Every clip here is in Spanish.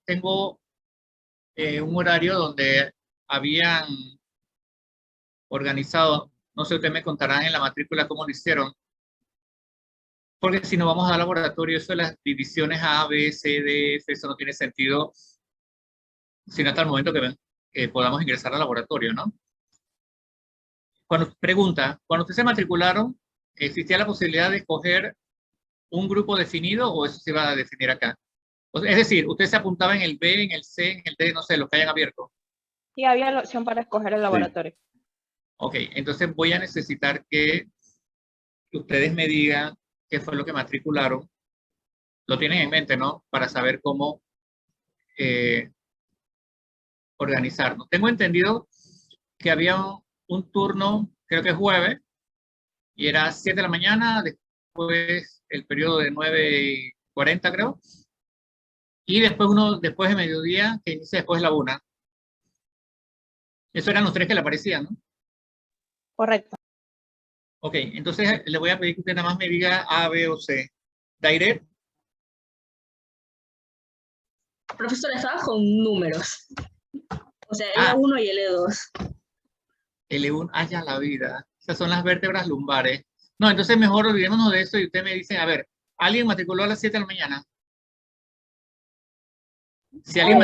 tengo un horario donde habían organizado, no sé, ustedes me contarán en la matrícula cómo lo hicieron, porque si no vamos al laboratorio, eso de las divisiones A, B, C, D, F, eso no tiene sentido, sino hasta el momento que podamos ingresar al laboratorio, ¿no? Cuando ustedes se matricularon, ¿existía la posibilidad de escoger un grupo definido o eso se iba a definir acá? Es decir, usted se apuntaba en el B, en el C, en el D, no sé, los que hayan abierto. Y había la opción para escoger el laboratorio. Sí. Ok, entonces voy a necesitar que ustedes me digan qué fue lo que matricularon. Lo tienen en mente, ¿no? Para saber cómo organizarnos. Tengo entendido que había un turno, creo que es jueves, y era 7 de la mañana, después el periodo de 9:40, creo, y después uno después de mediodía, que inicia después de la 1. Esos eran los 3 que le aparecían, ¿no? Correcto. Ok, entonces le voy a pedir que usted nada más me diga A, B o C. Direct. Profesor, estaba con números. O sea, L1 y L2. L1, ya la vida. Esas son las vértebras lumbares. No, entonces mejor olvidémonos de eso y usted me dice, a ver, ¿alguien matriculó a las 7 de la mañana? Si alguien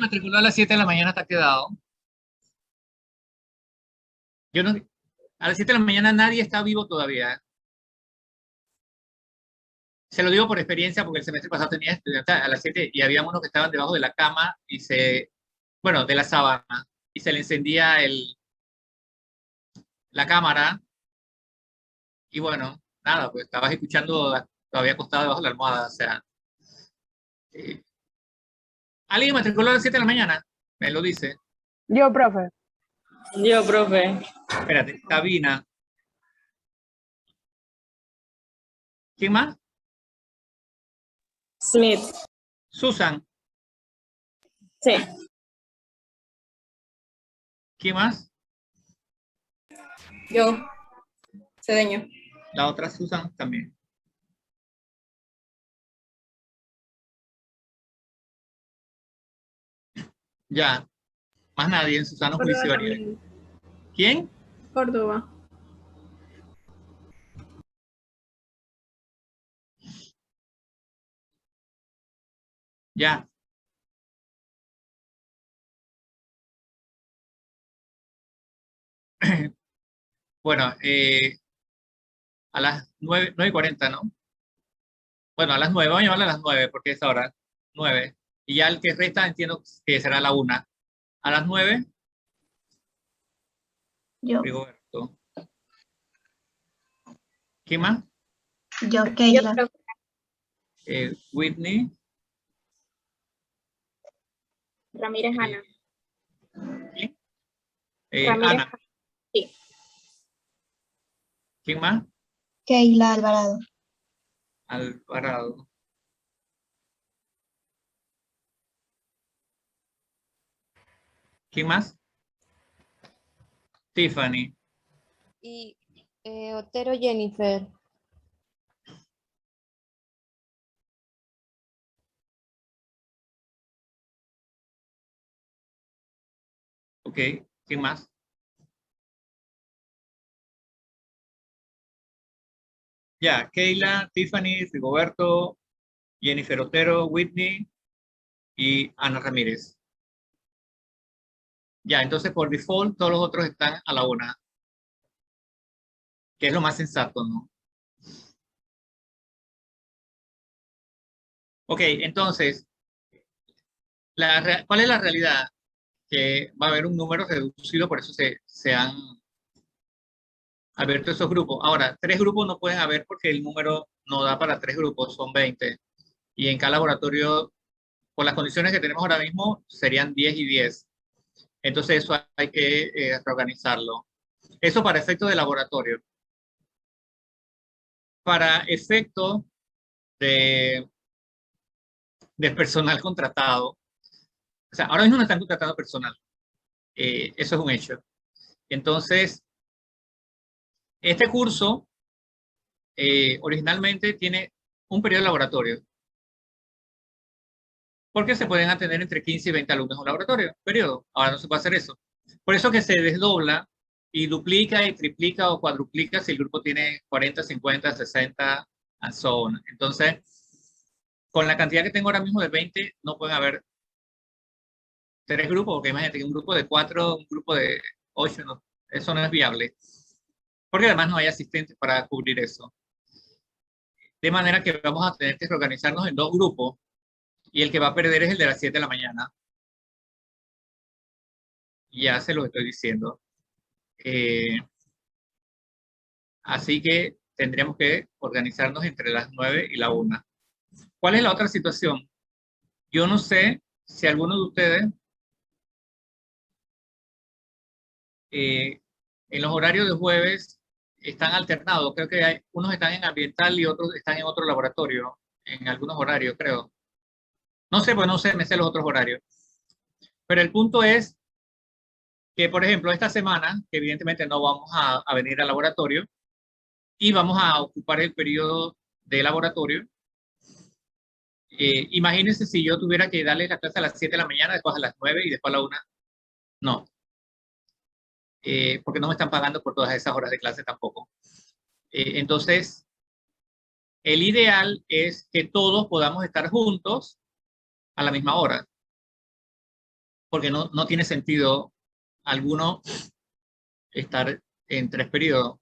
matriculó a las 7 de la mañana, está quedado. Yo no, a las 7 de la mañana nadie está vivo todavía. Se lo digo por experiencia porque el semestre pasado tenía estudiantes a las 7 y había unos que estaban debajo de la cama y bueno, de la sábana, y se le encendía la cámara y bueno, nada, pues estabas escuchando todavía acostado debajo de la almohada, o sea. ¿Alguien matriculó a las 7 de la mañana? Me lo dice. Yo, profe. Yo, profe. Espérate, cabina. ¿Quién más? Smith. Susan. Sí. ¿Quién más? Yo. Cedeño. La otra Susan también. Ya. Más nadie en su sano juicio haría. ¿Quién? Córdoba. Ya. Bueno, a las 9:40, ¿no? Bueno, a las 9, vamos a llamarla a las 9 porque es ahora 9. Y ya el que resta entiendo que será la 1. A las 9. Yo. Rigoberto. ¿Quién más? Yo, Keila. Whitney. Ramírez Ana. ¿Quién? Ramírez, Ana. sí. ¿Quién más? Keila Alvarado. Alvarado. ¿Quién más? Tiffany. Y Otero Jennifer. Ok, ¿quién más? Ya, Keila, Tiffany, Rigoberto, Jennifer Otero, Whitney y Ana Ramírez. Ya, entonces por default todos los otros están a la 1, que es lo más sensato, ¿no? Ok, entonces, ¿cuál es la realidad? Que va a haber un número reducido, por eso se han abierto esos grupos. Ahora, 3 grupos no pueden haber porque el número no da para 3 grupos, son 20. Y en cada laboratorio, por las condiciones que tenemos ahora mismo, serían 10 y 10. Entonces eso hay que reorganizarlo. Eso para efecto de laboratorio. Para efecto de personal contratado, o sea, ahora mismo no están contratando personal. Eso es un hecho. Entonces, este curso originalmente tiene un periodo de laboratorio. porque se pueden atender entre 15 y 20 alumnos en un laboratorio, periodo. Ahora no se puede hacer eso. Por eso que se desdobla y duplica y triplica o cuadruplica si el grupo tiene 40, 50, 60, and so on. Entonces, con la cantidad que tengo ahora mismo de 20, no pueden haber 3 grupos, porque imagínate que un grupo de 4, un grupo de 8, no, eso no es viable. Porque además no hay asistentes para cubrir eso. De manera que vamos a tener que reorganizarnos en 2 grupos y el que va a perder es el de las 7 de la mañana. Ya se lo estoy diciendo. Así que tendríamos que organizarnos entre las 9 y la 1. ¿Cuál es la otra situación? Yo no sé si alguno de ustedes en los horarios de jueves están alternados. Creo que unos están en ambiental y otros están en otro laboratorio, en algunos horarios, creo. No sé, pues no sé, me sé los otros horarios. Pero el punto es que, por ejemplo, esta semana, que evidentemente no vamos a venir al laboratorio, y vamos a ocupar el periodo de laboratorio. Imagínense si yo tuviera que darle la clase a las 7 de la mañana, después a las 9 y después a la 1. No. Porque no me están pagando por todas esas horas de clase tampoco. Entonces, el ideal es que todos podamos estar juntos a la misma hora. Porque no tiene sentido alguno estar en 3 periodos.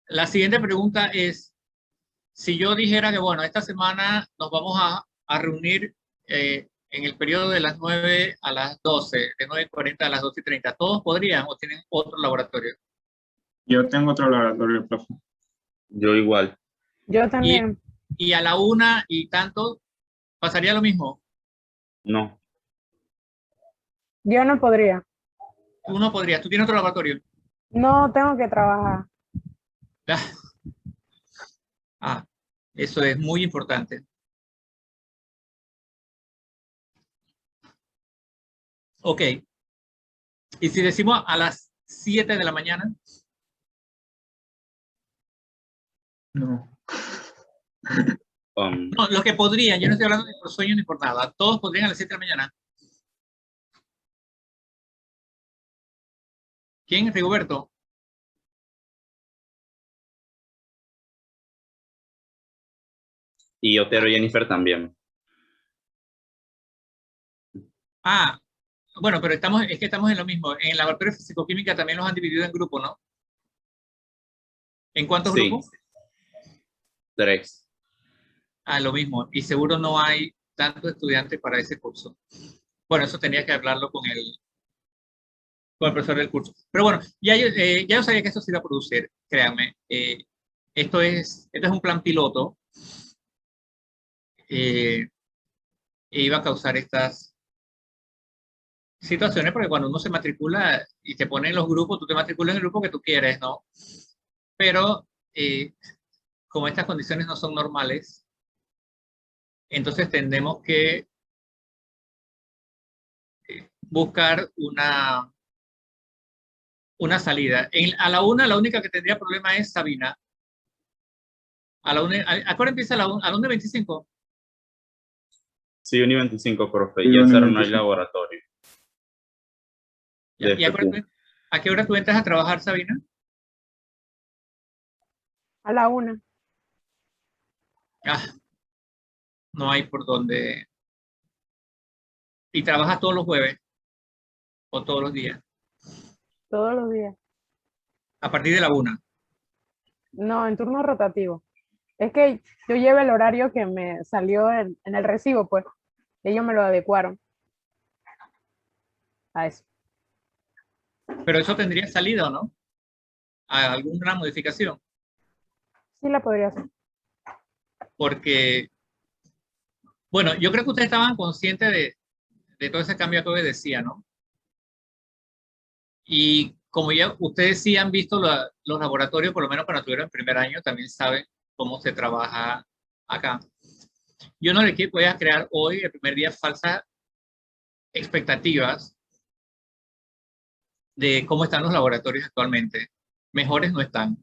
La siguiente pregunta es, si yo dijera que, bueno, esta semana nos vamos a reunir en el periodo de las 9 a las 12, de 9:40 a las 12:30, ¿todos podrían o tienen otro laboratorio? Yo tengo otro laboratorio, profe. Yo igual. Yo también. Y a la 1 y tanto, ¿pasaría lo mismo? No. Yo no podría. Tú no podrías, tú tienes otro laboratorio. No, tengo que trabajar. Eso es muy importante. Ok. ¿Y si decimos a las 7 de la mañana? No. No, los que podrían, yo no estoy hablando ni por sueño ni por nada. Todos podrían a las 7 de la mañana. ¿Quién? Rigoberto. Y Otero y Jennifer también. Bueno, pero es que estamos en lo mismo. En el laboratorio de fisicoquímica también los han dividido en grupos, ¿no? ¿En cuántos Sí. grupos? 3. Lo mismo. Y seguro no hay tantos estudiantes para ese curso. Bueno, eso tenía que hablarlo con el profesor del curso. Pero bueno, ya yo sabía que esto se iba a producir, créanme. Esto es un plan piloto. E iba a causar estas situaciones, porque cuando uno se matricula y te pone en los grupos, tú te matriculas en el grupo que tú quieres, ¿no? Pero como estas condiciones no son normales, entonces tendremos que buscar una salida. A la 1, la única que tendría problema es Sabina. ¿A qué hora empieza la 1? ¿A la 1:25? Sí, 1:25, profe. Sí, Y esa no 1:25. hay laboratorio. ¿Y a qué hora tú entras a trabajar, Sabina? A la 1. No hay por dónde. ¿Y trabajas todos los jueves? ¿O todos los días? Todos los días. A partir de la 1. No, en turno rotativo. Es que yo llevo el horario que me salió en el recibo, pues. Ellos me lo adecuaron a eso. Pero eso tendría salida, ¿o no? ¿A alguna modificación? Sí la podría hacer. Porque, bueno, yo creo que ustedes estaban conscientes de todo ese cambio que obedecía, ¿no? Y como ya ustedes sí han visto los laboratorios, por lo menos cuando estuvieron en primer año, también saben cómo se trabaja acá. Yo no le voy a crear hoy, el primer día, falsas expectativas de cómo están los laboratorios actualmente. Mejores no están.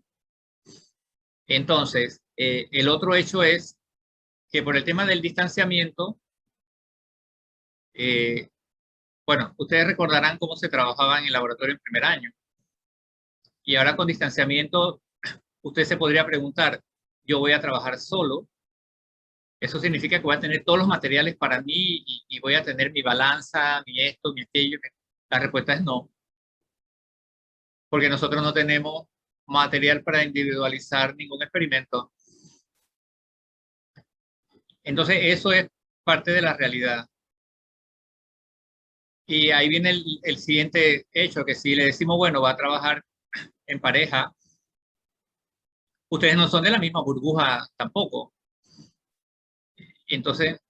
Entonces, el otro hecho es que por el tema del distanciamiento, Bueno, ustedes recordarán cómo se trabajaba en el laboratorio en primer año. Y ahora con distanciamiento, usted se podría preguntar, yo voy a trabajar solo. ¿Eso significa que voy a tener todos los materiales para mí y voy a tener mi balanza, mi esto, mi aquello? La respuesta es no. Porque nosotros no tenemos material para individualizar ningún experimento. Entonces, eso es parte de la realidad. Y ahí viene el siguiente hecho, que si le decimos, bueno, va a trabajar en pareja, ustedes no son de la misma burbuja tampoco. Entonces,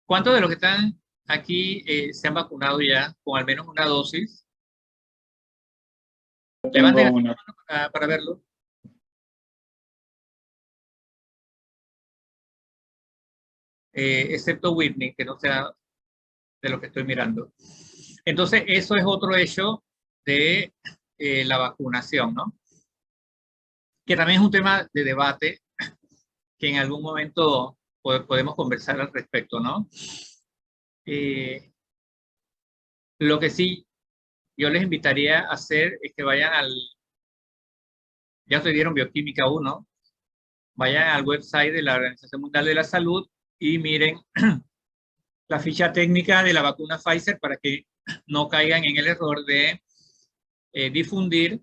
¿cuántos de los que están aquí se han vacunado ya con al menos una dosis? Levanten Tengo la una. mano para verlo. Excepto Whitney, que no sea de lo que estoy mirando. Entonces, eso es otro hecho de la vacunación, ¿no? Que también es un tema de debate que en algún momento podemos conversar al respecto, ¿no? Lo que sí yo les invitaría a hacer es que vayan ya ustedes dieron Bioquímica 1, vayan al website de la Organización Mundial de la Salud y miren la ficha técnica de la vacuna Pfizer para que no caigan en el error de difundir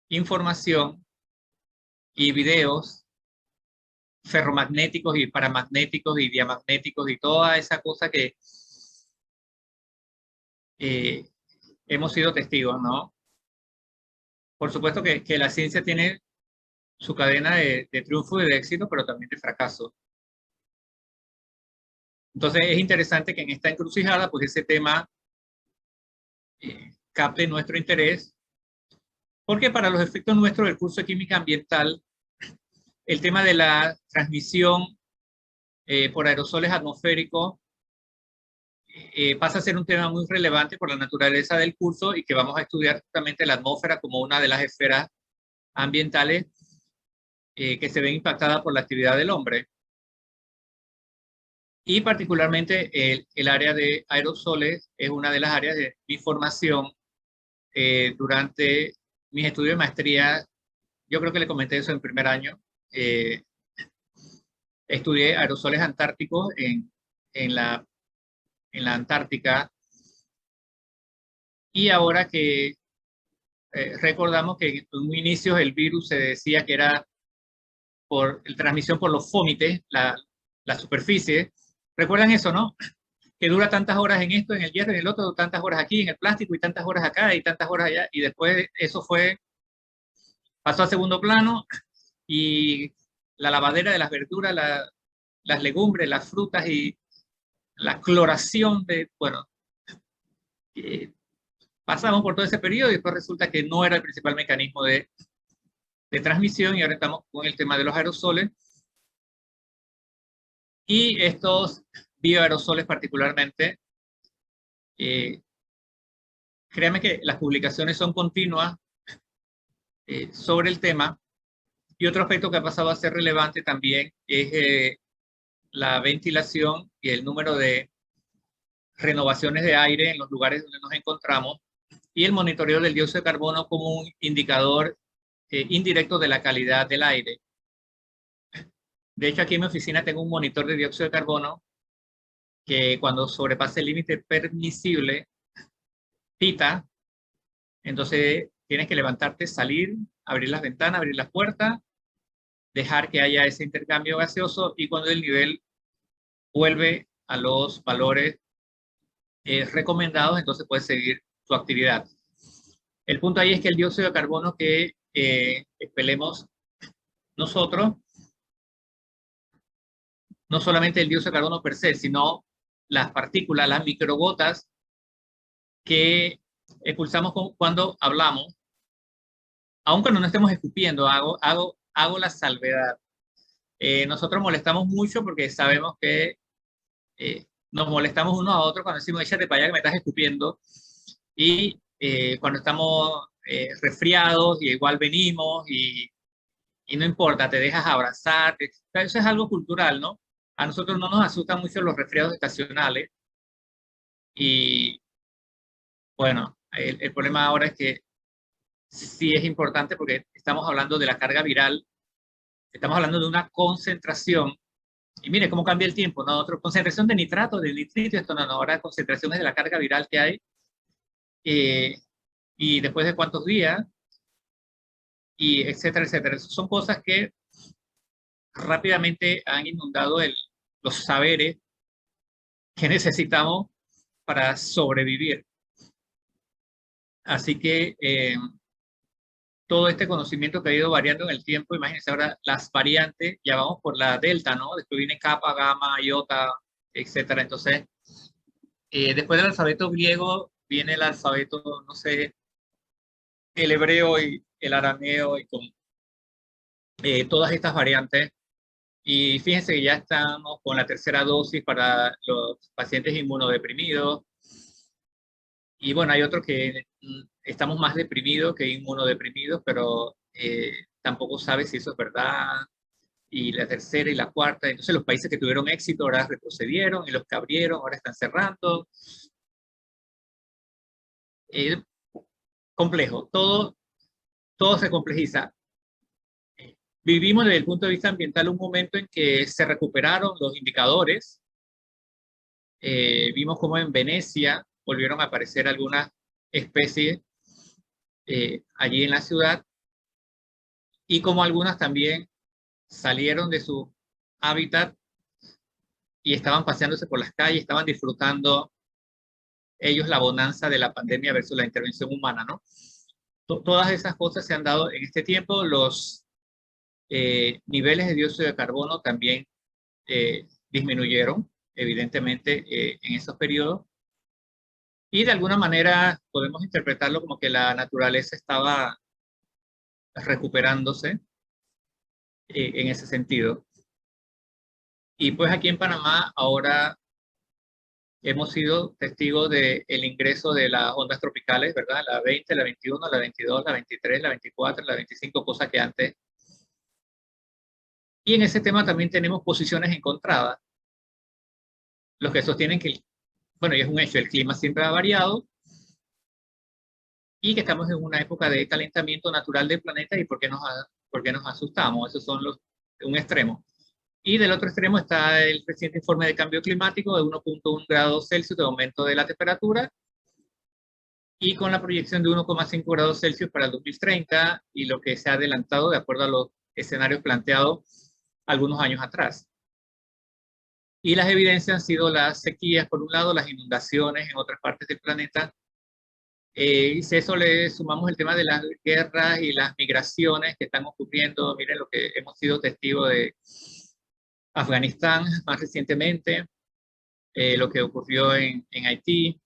información y videos ferromagnéticos y paramagnéticos y diamagnéticos y toda esa cosa que hemos sido testigos, ¿no? Por supuesto que la ciencia tiene su cadena de triunfo y de éxito, pero también de fracaso. Entonces es interesante que en esta encrucijada, pues ese tema capte nuestro interés, porque para los efectos nuestros del curso de química ambiental, el tema de la transmisión por aerosoles atmosféricos pasa a ser un tema muy relevante por la naturaleza del curso y que vamos a estudiar justamente la atmósfera como una de las esferas ambientales que se ven impactadas por la actividad del hombre. Y particularmente el área de aerosoles es una de las áreas de mi formación durante mis estudios de maestría. Yo creo que le comenté eso en primer año. Estudié aerosoles antárticos en la Antártica. Y ahora que recordamos que en un inicio el virus se decía que era por transmisión por los fómites, la superficie. ¿Recuerdan eso, no? Que dura tantas horas en esto, en el hierro, en el otro, tantas horas aquí, en el plástico, y tantas horas acá, y tantas horas allá, y después eso pasó a segundo plano, y la lavadera de las verduras, las legumbres, las frutas, y la cloración bueno, pasamos por todo ese periodo, y después resulta que no era el principal mecanismo de transmisión, y ahora estamos con el tema de los aerosoles, y estos bioaerosoles particularmente, créanme que las publicaciones son continuas sobre el tema. Y otro aspecto que ha pasado a ser relevante también es la ventilación y el número de renovaciones de aire en los lugares donde nos encontramos y el monitoreo del dióxido de carbono como un indicador indirecto de la calidad del aire. De hecho, aquí en mi oficina tengo un monitor de dióxido de carbono que cuando sobrepasa el límite permisible, pita. Entonces tienes que levantarte, salir, abrir las ventanas, abrir las puertas, dejar que haya ese intercambio gaseoso y cuando el nivel vuelve a los valores recomendados, entonces puedes seguir tu actividad. El punto ahí es que el dióxido de carbono que expelemos nosotros, no solamente el dióxido de carbono per se, sino las partículas, las microgotas que expulsamos cuando hablamos, aun cuando no estemos escupiendo, hago la salvedad. Nosotros molestamos mucho porque sabemos que nos molestamos unos a otros cuando decimos, échate para allá que me estás escupiendo. Y cuando estamos resfriados, y igual venimos y no importa, te dejas abrazar. Eso es algo cultural, ¿no? A nosotros no nos asustan mucho los resfriados estacionales, Y bueno, el problema ahora es que sí es importante porque estamos hablando de la carga viral, estamos hablando de una concentración. Y mire cómo cambia el tiempo, ¿no? Otra concentración de nitrato, de nitrito, esto no, ahora concentraciones de la carga viral que hay, y después de cuántos días, y etcétera, etcétera. Esas son cosas que rápidamente han inundado los saberes que necesitamos para sobrevivir. Así que todo este conocimiento que ha ido variando en el tiempo, imagínense ahora las variantes, ya vamos por la delta, ¿no? Después viene kappa, gamma, iota, etcétera. Entonces, después del alfabeto griego viene el alfabeto, no sé, el hebreo y el arameo y con todas estas variantes. Y fíjense que ya estamos con la tercera dosis para los pacientes inmunodeprimidos. Y bueno, hay otros que estamos más deprimidos que inmunodeprimidos, pero tampoco sabe si eso es verdad. Y la tercera y la cuarta. Entonces los países que tuvieron éxito ahora retrocedieron y los que abrieron ahora están cerrando. Complejo, todo se complejiza. Vivimos desde el punto de vista ambiental un momento en que se recuperaron los indicadores. Vimos como en Venecia volvieron a aparecer algunas especies allí en la ciudad, y como algunas también salieron de su hábitat y estaban paseándose por las calles, estaban disfrutando ellos la bonanza de la pandemia versus la intervención humana, ¿no? Todas esas cosas se han dado en este tiempo. Los niveles de dióxido de carbono también disminuyeron, evidentemente, en esos periodos. Y de alguna manera podemos interpretarlo como que la naturaleza estaba recuperándose en ese sentido. Y pues aquí en Panamá ahora hemos sido testigos del ingreso de las ondas tropicales, ¿verdad? La 20, la 21, la 22, la 23, la 24, la 25, cosa que antes. Y en ese tema también tenemos posiciones encontradas. Los que sostienen que, bueno, y es un hecho, el clima siempre ha variado y que estamos en una época de calentamiento natural del planeta, y por qué nos asustamos. Esos son un extremo. Y del otro extremo está el reciente informe de cambio climático de 1.1 grados Celsius de aumento de la temperatura, y con la proyección de 1,5 grados Celsius para el 2030, y lo que se ha adelantado de acuerdo a los escenarios planteados algunos años atrás. Y las evidencias han sido las sequías, por un lado, las inundaciones en otras partes del planeta, y si a eso le sumamos el tema de las guerras y las migraciones que están ocurriendo. Miren lo que hemos sido testigos de Afganistán más recientemente, lo que ocurrió en Haití.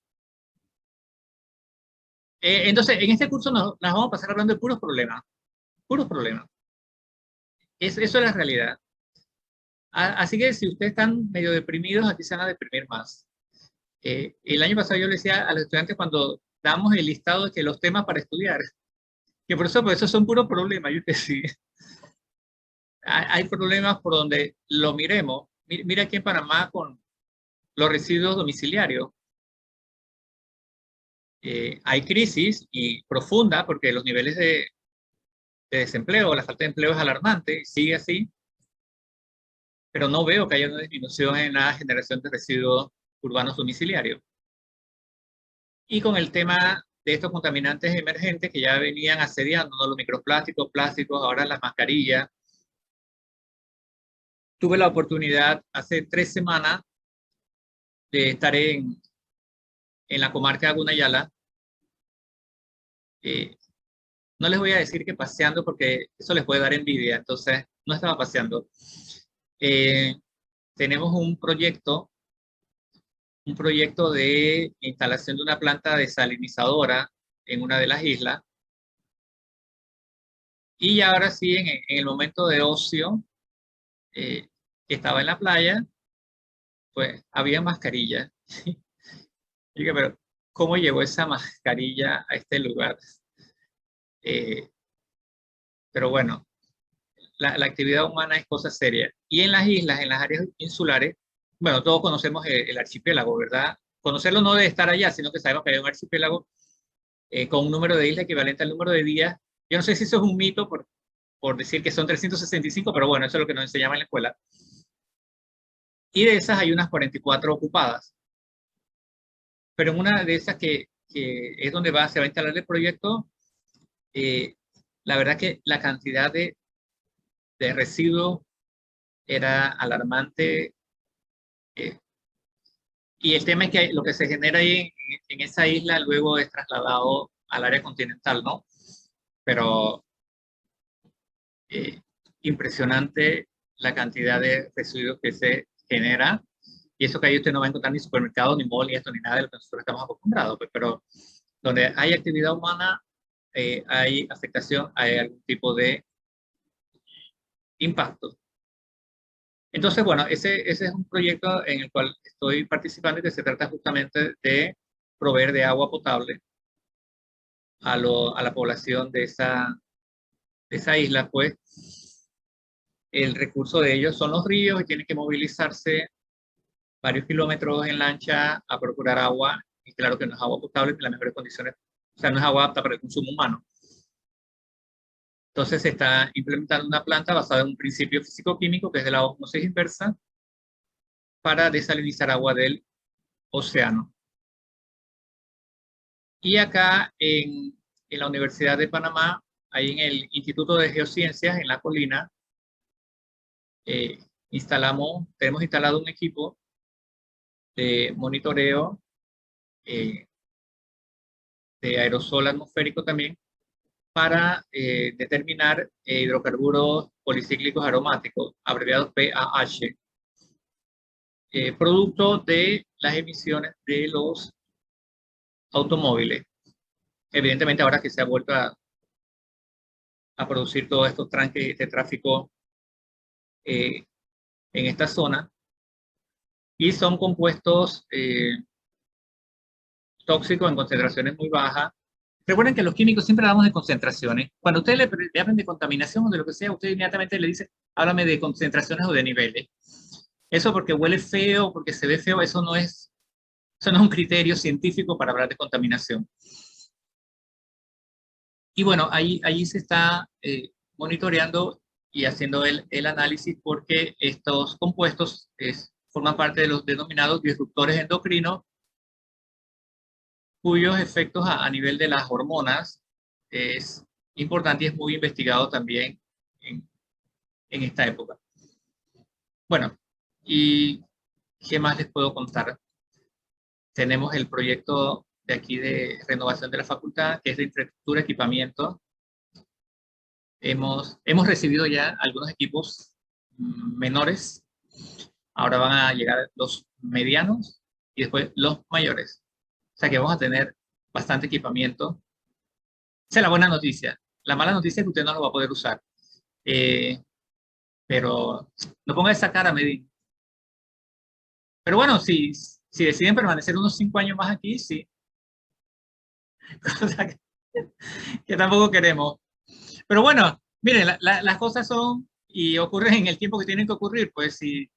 Entonces, en este curso nos vamos a pasar hablando de puros problemas. Puros problemas. Eso es la realidad. Así que si ustedes están medio deprimidos, aquí se van a deprimir más. El año pasado yo le decía a los estudiantes cuando damos el listado de que los temas para estudiar, que por eso son puros problemas. Yo te sí. Hay problemas por donde lo miremos. Mira aquí en Panamá con los residuos domiciliarios. Hay crisis y profunda porque los niveles de desempleo, la falta de empleo es alarmante, sigue así, pero no veo que haya una disminución en la generación de residuos urbanos domiciliarios. Y con el tema de estos contaminantes emergentes que ya venían asediando, ¿no? Los microplásticos, plásticos, ahora las mascarillas. Tuve la oportunidad hace 3 semanas de estar en la comarca de Gunayala. No les voy a decir que paseando porque eso les puede dar envidia, entonces no estaba paseando. Tenemos un proyecto de instalación de una planta desalinizadora en una de las islas. Y ahora sí, en el momento de ocio, que estaba en la playa, pues había mascarillas. Dije, pero ¿cómo llegó esa mascarilla a este lugar? Pero bueno, la actividad humana es cosa seria. Y en las islas, en las áreas insulares, bueno, todos conocemos el archipiélago, ¿verdad? conocerlo no de estar allá, sino que sabemos que hay un archipiélago con un número de islas equivalente al número de días. Yo no sé si eso es un mito por decir que son 365, pero bueno, eso es lo que nos enseñaban en la escuela. Y de esas hay unas 44 ocupadas. Pero en una de esas que es donde se va a instalar el proyecto, la verdad que la cantidad de residuos era alarmante. Y el tema es que lo que se genera ahí en esa isla luego es trasladado al área continental, ¿no? Pero impresionante la cantidad de residuos que se genera. Y eso que ahí usted no va a encontrar ni supermercados, ni mall, ni esto, ni nada de lo que nosotros estamos acostumbrados. Pues, pero donde hay actividad humana, hay afectación, hay algún tipo de impacto. Entonces, bueno, ese es un proyecto en el cual estoy participando y que se trata justamente de proveer de agua potable a la población de esa isla, pues el recurso de ellos son los ríos y tienen que movilizarse varios kilómetros en lancha a procurar agua, y claro que no es agua potable en las mejores condiciones, o sea, no es agua apta para el consumo humano. Entonces se está implementando una planta basada en un principio físico-químico que es de la ósmosis inversa para desalinizar agua del océano. Y acá en la Universidad de Panamá, ahí en el Instituto de Geociencias, en la colina, tenemos instalado un equipo de monitoreo de aerosol atmosférico también para determinar hidrocarburos policíclicos aromáticos, abreviados PAH, producto de las emisiones de los automóviles. Evidentemente ahora que se ha vuelto a producir todos estos tranques de tráfico en esta zona, y son compuestos tóxicos en concentraciones muy bajas. Recuerden que los químicos siempre hablamos de concentraciones. Cuando ustedes le hablan de contaminación o de lo que sea, usted inmediatamente le dice, háblame de concentraciones o de niveles. Eso porque huele feo, porque se ve feo, eso no es un criterio científico para hablar de contaminación. Y bueno, allí se está monitoreando y haciendo el análisis porque estos compuestos forman parte de los denominados disruptores endocrinos, cuyos efectos a nivel de las hormonas es importante y es muy investigado también en esta época. Bueno, ¿y qué más les puedo contar? Tenemos el proyecto de aquí de renovación de la facultad, que es de infraestructura, equipamiento. Hemos recibido ya algunos equipos menores. Ahora van a llegar los medianos y después los mayores. O sea que vamos a tener bastante equipamiento. Esa es la buena noticia. La mala noticia es que usted no lo va a poder usar. Pero no ponga esa cara, Medina. Pero bueno, si deciden permanecer unos 5 años más aquí, sí. Cosa que tampoco queremos. Pero bueno, miren, las cosas son y ocurren en el tiempo que tienen que ocurrir. Pues si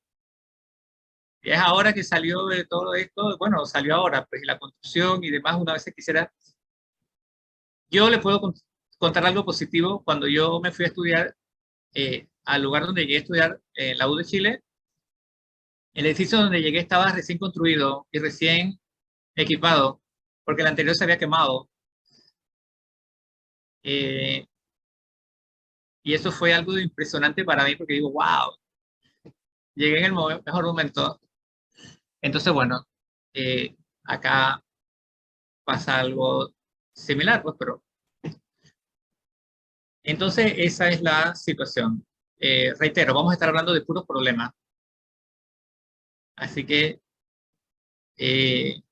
es ahora que salió de todo esto, bueno, salió ahora, pues la construcción y demás, una vez que quisiera. Yo le puedo contar algo positivo. Cuando yo me fui a estudiar al lugar donde llegué a estudiar, en la U de Chile, el edificio donde llegué estaba recién construido y recién equipado, porque el anterior se había quemado. Y eso fue algo impresionante para mí, porque digo, wow, llegué en el mejor momento. Entonces, bueno, acá pasa algo similar, pues, pero... Entonces, esa es la situación. Reitero, vamos a estar hablando de puros problemas. Así que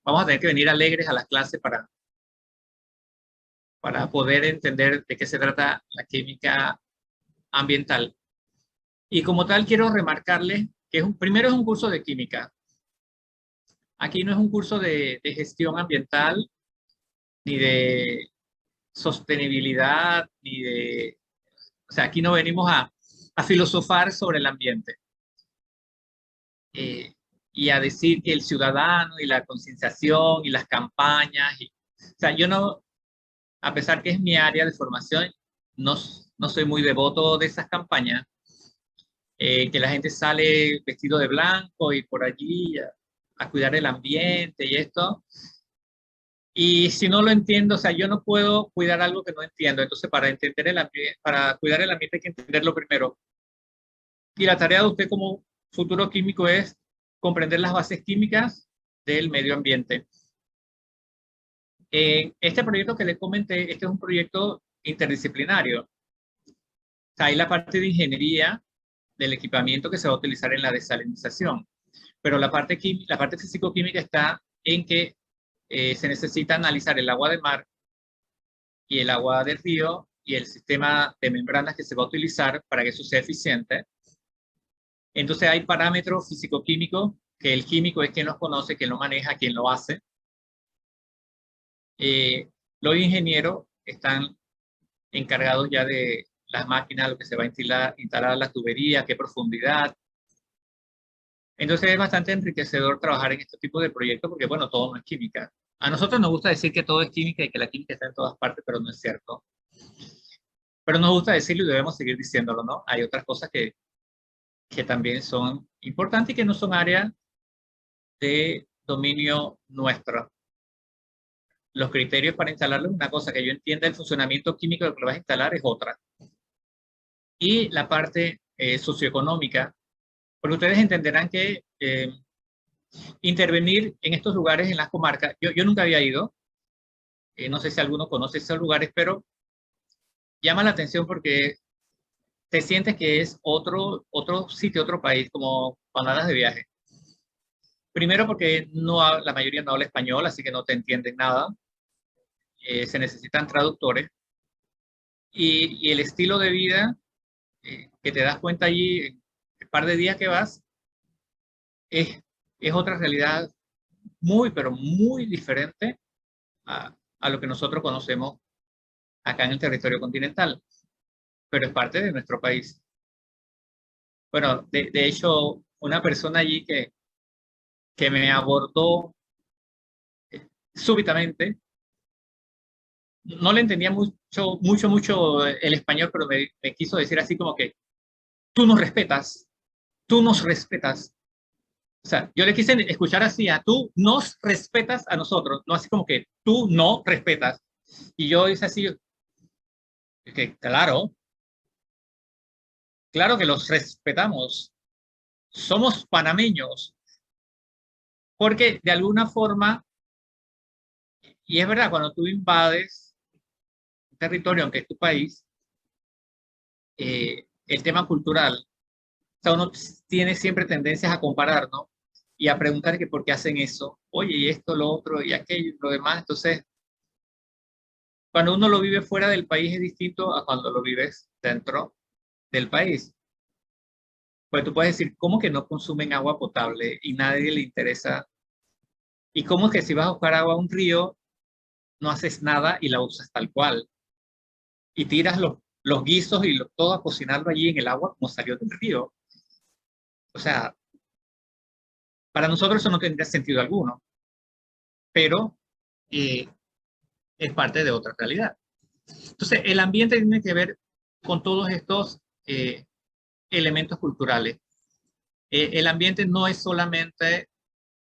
vamos a tener que venir alegres a las clases para poder entender de qué se trata la química ambiental. Y como tal, quiero remarcarles que primero es un curso de química. Aquí no es un curso de gestión ambiental, ni de sostenibilidad, ni de... O sea, aquí no venimos a filosofar sobre el ambiente. y a decir que el ciudadano y la concienciación y las campañas. O sea, yo no, a pesar que es mi área de formación, no, no soy muy devoto de esas campañas, que la gente sale vestido de blanco y por allí a cuidar el ambiente y esto. Y si no lo entiendo, o sea, yo no puedo cuidar algo que no entiendo. Entonces, para entender el ambiente, para cuidar el ambiente hay que entenderlo primero. Y la tarea de usted como futuro químico es comprender las bases químicas del medio ambiente. Este proyecto que les comenté, este es un proyecto interdisciplinario. O sea, hay la parte de ingeniería del equipamiento que se va a utilizar en la desalinización. Pero la parte físico-química está en que se necesita analizar el agua de mar y el agua del río y el sistema de membranas que se va a utilizar para que eso sea eficiente. Entonces hay parámetros físico-químicos que el químico es quien los conoce, quien lo maneja, quien lo hace. Los ingenieros están encargados ya de las máquinas, lo que se va a instalar la tubería, qué profundidad. Entonces es bastante enriquecedor trabajar en este tipo de proyectos porque, bueno, todo no es química. A nosotros nos gusta decir que todo es química y que la química está en todas partes, pero no es cierto. Pero nos gusta decirlo y debemos seguir diciéndolo, ¿no? Hay otras cosas que también son importantes y que no son áreas de dominio nuestro. Los criterios para instalarlo es una cosa, que yo entienda el funcionamiento químico de lo que lo vas a instalar es otra. Y la parte socioeconómica, porque ustedes entenderán que intervenir en estos lugares, en las comarcas, yo nunca había ido, no sé si alguno conoce esos lugares, pero llama la atención porque te sientes que es otro sitio, otro país, como cuando andas de viaje. Primero porque la mayoría no habla español, así que no te entienden nada. Se necesitan traductores. Y el estilo de vida que te das cuenta allí, en el par de días que vas, es otra realidad muy, pero muy diferente a lo que nosotros conocemos acá en el territorio continental, pero es parte de nuestro país. Bueno, de hecho, una persona allí que me abordó súbitamente, no le entendía mucho el español, pero me quiso decir así como que tú nos respetas. O sea, yo le quise escuchar así a tú nos respetas a nosotros, no así como que tú no respetas. Y yo hice así, que claro que los respetamos. Somos panameños. Porque de alguna forma, y es verdad, cuando tú invades un territorio, aunque es tu país, el tema cultural, o sea, uno tiene siempre tendencias a comparar, ¿no? Y a preguntar que por qué hacen eso. Oye, y esto, lo otro, y aquello, y lo demás. Entonces, cuando uno lo vive fuera del país es distinto a cuando lo vives dentro del país. Pues tú puedes decir, ¿cómo que no consumen agua potable y nadie le interesa? ¿Y cómo que si vas a buscar agua a un río, no haces nada y la usas tal cual? Y tiras los guisos y todo a cocinarlo allí en el agua como salió del río. O sea, para nosotros eso no tendría sentido alguno, pero es parte de otra realidad. Entonces, el ambiente tiene que ver con todos estos elementos culturales. El ambiente no es solamente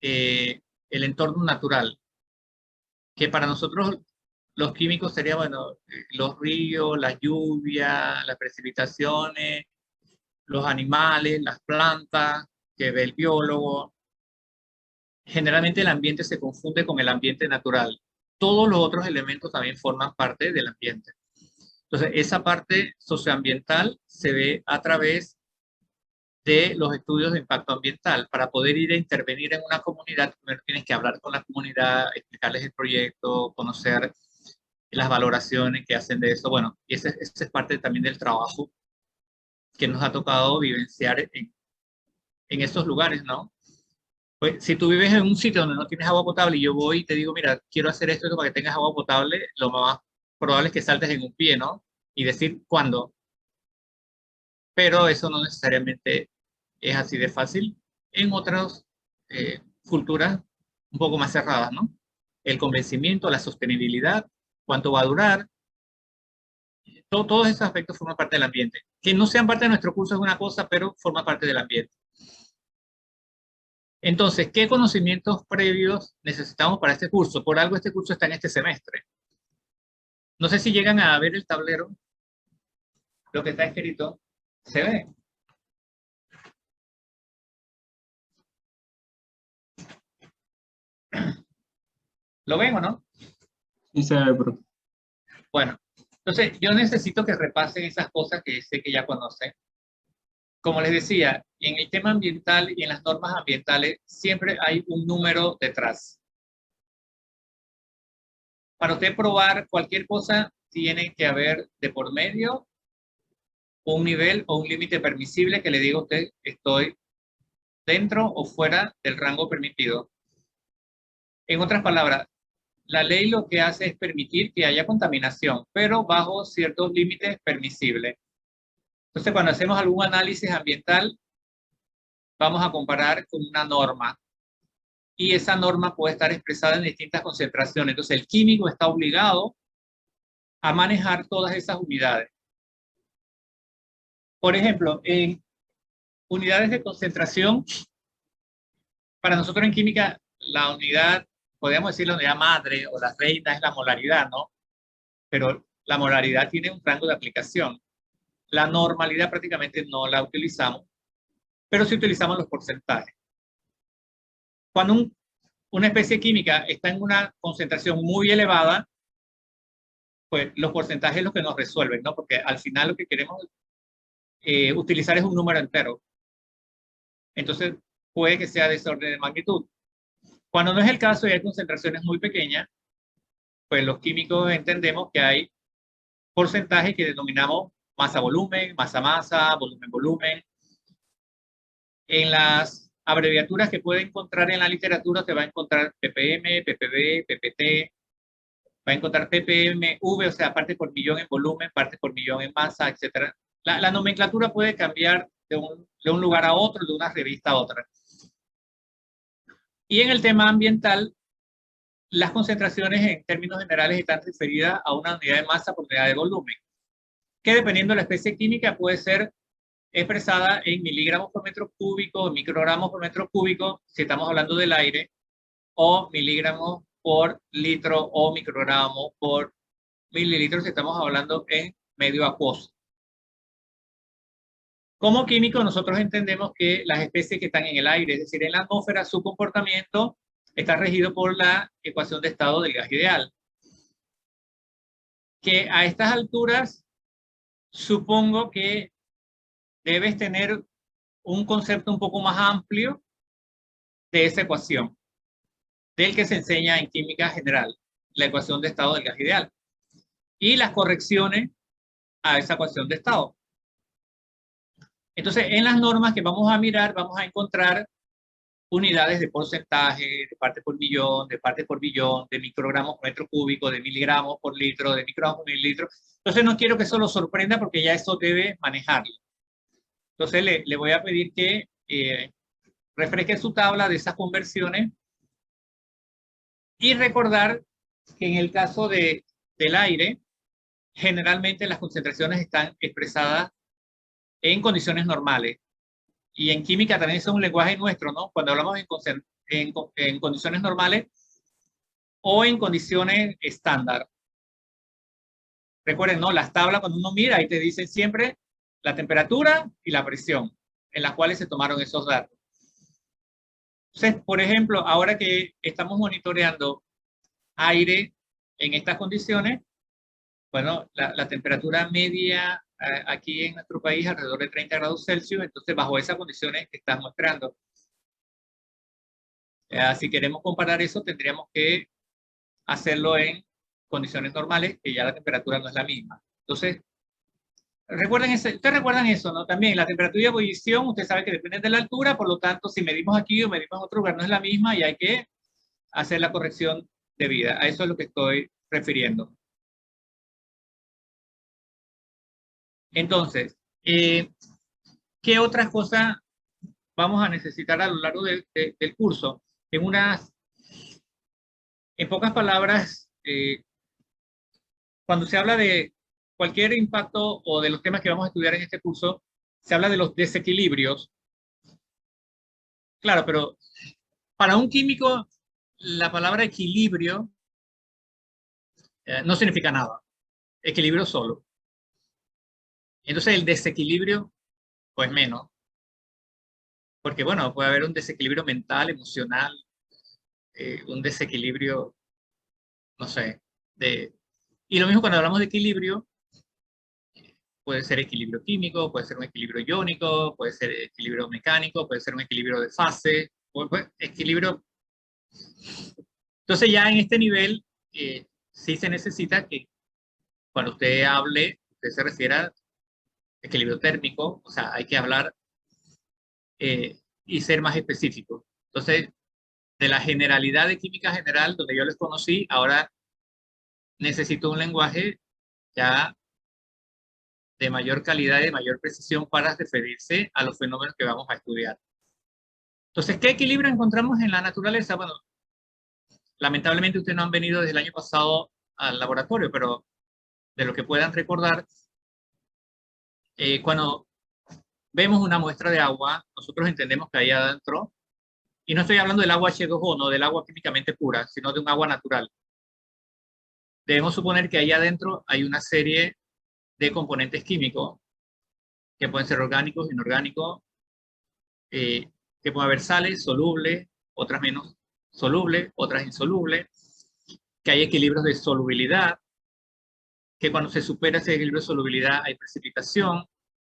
el entorno natural, que para nosotros los químicos serían, bueno, los ríos, la lluvia, las precipitaciones, los animales, las plantas, que ve el biólogo. Generalmente el ambiente se confunde con el ambiente natural. Todos los otros elementos también forman parte del ambiente. Entonces, esa parte socioambiental se ve a través de los estudios de impacto ambiental. Para poder ir a intervenir en una comunidad, primero tienes que hablar con la comunidad, explicarles el proyecto, conocer las valoraciones que hacen de eso. Bueno, y ese es parte también del trabajo que nos ha tocado vivenciar en estos lugares, ¿no? Pues si tú vives en un sitio donde no tienes agua potable y yo voy y te digo, mira, quiero hacer esto para que tengas agua potable, lo más probable es que saltes en un pie, ¿no? Y decir cuándo. Pero eso no necesariamente es así de fácil en otros culturas un poco más cerradas, ¿no? El convencimiento, la sostenibilidad, cuánto va a durar, todos esos aspectos forman parte del ambiente. Que no sean parte de nuestro curso es una cosa, pero forma parte del ambiente. Entonces, ¿qué conocimientos previos necesitamos para este curso? Por algo este curso está en este semestre. No sé si llegan a ver el tablero, lo que está escrito. ¿Se ve? ¿Lo ven o no? Sí se ve, profe. Bueno, entonces yo necesito que repasen esas cosas que sé que ya conocen. Como les decía, en el tema ambiental y en las normas ambientales siempre hay un número detrás. Para usted probar cualquier cosa, tiene que haber de por medio un nivel o un límite permisible que le diga a usted estoy dentro o fuera del rango permitido. En otras palabras, la ley lo que hace es permitir que haya contaminación, pero bajo ciertos límites permisibles. Entonces, cuando hacemos algún análisis ambiental, vamos a comparar con una norma. Y esa norma puede estar expresada en distintas concentraciones. Entonces, el químico está obligado a manejar todas esas unidades. Por ejemplo, en unidades de concentración, para nosotros en química, la unidad, podríamos decir la unidad madre o la reina es la molaridad, ¿no? Pero la molaridad tiene un rango de aplicación. La normalidad prácticamente no la utilizamos, pero sí utilizamos los porcentajes. Cuando una especie química está en una concentración muy elevada, pues los porcentajes es lo que nos resuelven, ¿no? Porque al final lo que queremos utilizar es un número entero. Entonces, puede que sea de ese orden de magnitud. Cuando no es el caso y hay concentraciones muy pequeñas, pues los químicos entendemos que hay porcentajes que denominamos masa-volumen, masa-masa, volumen-volumen. En las abreviaturas que puede encontrar en la literatura, te va a encontrar ppm, ppb, ppt, va a encontrar ppmv, o sea, parte por millón en volumen, parte por millón en masa, etc. La nomenclatura puede cambiar de un lugar a otro, de una revista a otra. Y en el tema ambiental, las concentraciones en términos generales están referidas a una unidad de masa por unidad de volumen, que dependiendo de la especie química puede ser expresada en miligramos por metro cúbico, microgramos por metro cúbico, si estamos hablando del aire, o miligramos por litro o microgramos por mililitro si estamos hablando en medio acuoso. Como químicos nosotros entendemos que las especies que están en el aire, es decir, en la atmósfera, su comportamiento está regido por la ecuación de estado del gas ideal. Que a estas alturas supongo que debes tener un concepto un poco más amplio de esa ecuación, del que se enseña en química general, la ecuación de estado del gas ideal, y las correcciones a esa ecuación de estado. Entonces, en las normas que vamos a mirar, vamos a encontrar unidades de porcentaje, de parte por millón, de parte por billón, de microgramos por metro cúbico, de miligramos por litro, de microgramos por mililitro. Entonces, no quiero que eso lo sorprenda porque ya eso debe manejarlo. Entonces, le voy a pedir que refresque su tabla de esas conversiones y recordar que en el caso del aire, generalmente las concentraciones están expresadas en condiciones normales. Y en química también es un lenguaje nuestro, ¿no? Cuando hablamos en condiciones normales o en condiciones estándar. Recuerden, ¿no? Las tablas cuando uno mira ahí te dicen siempre la temperatura y la presión en las cuales se tomaron esos datos. Entonces, por ejemplo, ahora que estamos monitoreando aire en estas condiciones, bueno, la temperatura media aquí en nuestro país alrededor de 30 grados Celsius, entonces bajo esas condiciones que están mostrando. Si queremos comparar eso, tendríamos que hacerlo en condiciones normales, que ya la temperatura no es la misma. Entonces, ustedes recuerdan eso, ¿no? También la temperatura de ebullición, usted sabe que depende de la altura, por lo tanto, si medimos aquí o medimos en otro lugar, no es la misma y hay que hacer la corrección debida. A eso es lo que estoy refiriendo. Entonces, ¿qué otras cosas vamos a necesitar a lo largo del curso. En pocas palabras, cuando se habla de cualquier impacto o de los temas que vamos a estudiar en este curso, se habla de los desequilibrios. Claro, pero para un químico, la palabra equilibrio no significa nada. Equilibrio solo. Entonces el desequilibrio, pues menos. Porque bueno, puede haber un desequilibrio mental, emocional, un desequilibrio, no sé, y lo mismo cuando hablamos de equilibrio, puede ser equilibrio químico, puede ser un equilibrio iónico, puede ser equilibrio mecánico, puede ser un equilibrio de fase, equilibrio. Entonces ya en este nivel, sí se necesita que cuando usted hable, usted se refiera a equilibrio térmico, o sea, hay que hablar y ser más específico. Entonces, de la generalidad de química general, donde yo les conocí, ahora necesito un lenguaje ya de mayor calidad y de mayor precisión para referirse a los fenómenos que vamos a estudiar. Entonces, ¿qué equilibrio encontramos en la naturaleza? Bueno, lamentablemente ustedes no han venido desde el año pasado al laboratorio, pero de lo que puedan recordar, cuando vemos una muestra de agua, nosotros entendemos que ahí adentro, y no estoy hablando del agua H2O, no del agua químicamente pura, sino de un agua natural. Debemos suponer que ahí adentro hay una serie de componentes químicos, que pueden ser orgánicos, inorgánicos, que pueden haber sales solubles, otras menos solubles, otras insolubles, que hay equilibrios de solubilidad, que cuando se supera ese equilibrio de solubilidad hay precipitación,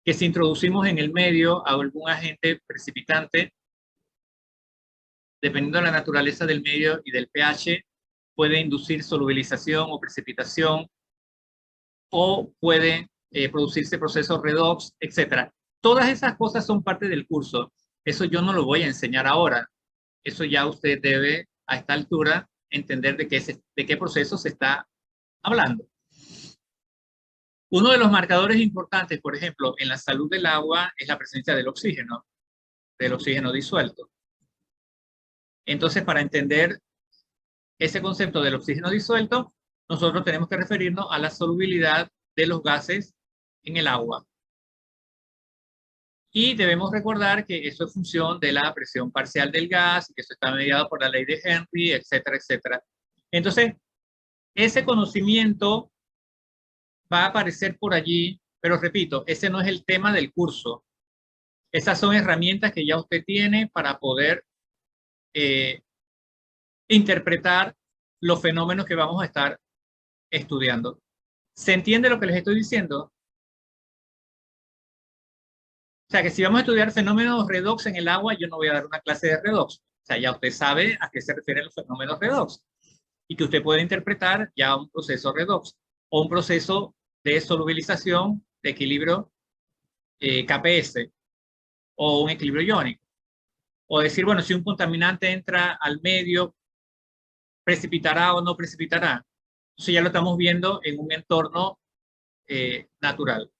que si introducimos en el medio a algún agente precipitante, dependiendo de la naturaleza del medio y del pH, puede inducir solubilización o precipitación, o puede producirse procesos redox, etc. Todas esas cosas son parte del curso. Eso yo no lo voy a enseñar ahora. Eso ya usted debe, a esta altura, entender de qué proceso se está hablando. Uno de los marcadores importantes, por ejemplo, en la salud del agua es la presencia del oxígeno disuelto. Entonces, para entender ese concepto del oxígeno disuelto, nosotros tenemos que referirnos a la solubilidad de los gases en el agua. Y debemos recordar que eso es función de la presión parcial del gas, que eso está mediado por la ley de Henry, etcétera, etcétera. Entonces, ese conocimiento va a aparecer por allí, pero repito, ese no es el tema del curso. Esas son herramientas que ya usted tiene para poder interpretar los fenómenos que vamos a estar estudiando. ¿Se entiende lo que les estoy diciendo? O sea, que si vamos a estudiar fenómenos redox en el agua, yo no voy a dar una clase de redox. O sea, ya usted sabe a qué se refieren los fenómenos redox. Y que usted puede interpretar ya un proceso redox o un proceso de solubilización de equilibrio KPS o un equilibrio iónico. O decir, bueno, si un contaminante entra al medio, ¿precipitará o no precipitará? Entonces ya lo estamos viendo en un entorno natural.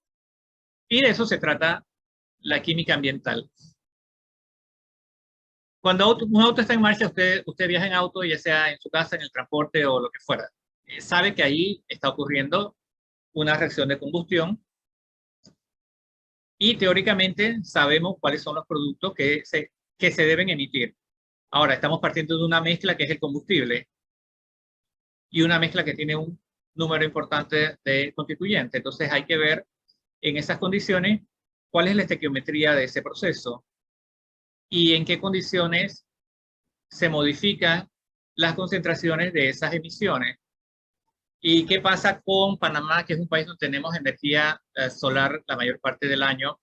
Y de eso se trata la química ambiental. Cuando un auto está en marcha, usted viaja en auto, ya sea en su casa, en el transporte o lo que fuera. Sabe que ahí está ocurriendo una reacción de combustión y teóricamente sabemos cuáles son los productos que se deben emitir. Ahora, estamos partiendo de una mezcla que es el combustible y una mezcla que tiene un número importante de constituyentes. Entonces hay que ver en esas condiciones cuál es la estequiometría de ese proceso y en qué condiciones se modifican las concentraciones de esas emisiones. ¿Y qué pasa con Panamá, que es un país donde tenemos energía solar la mayor parte del año?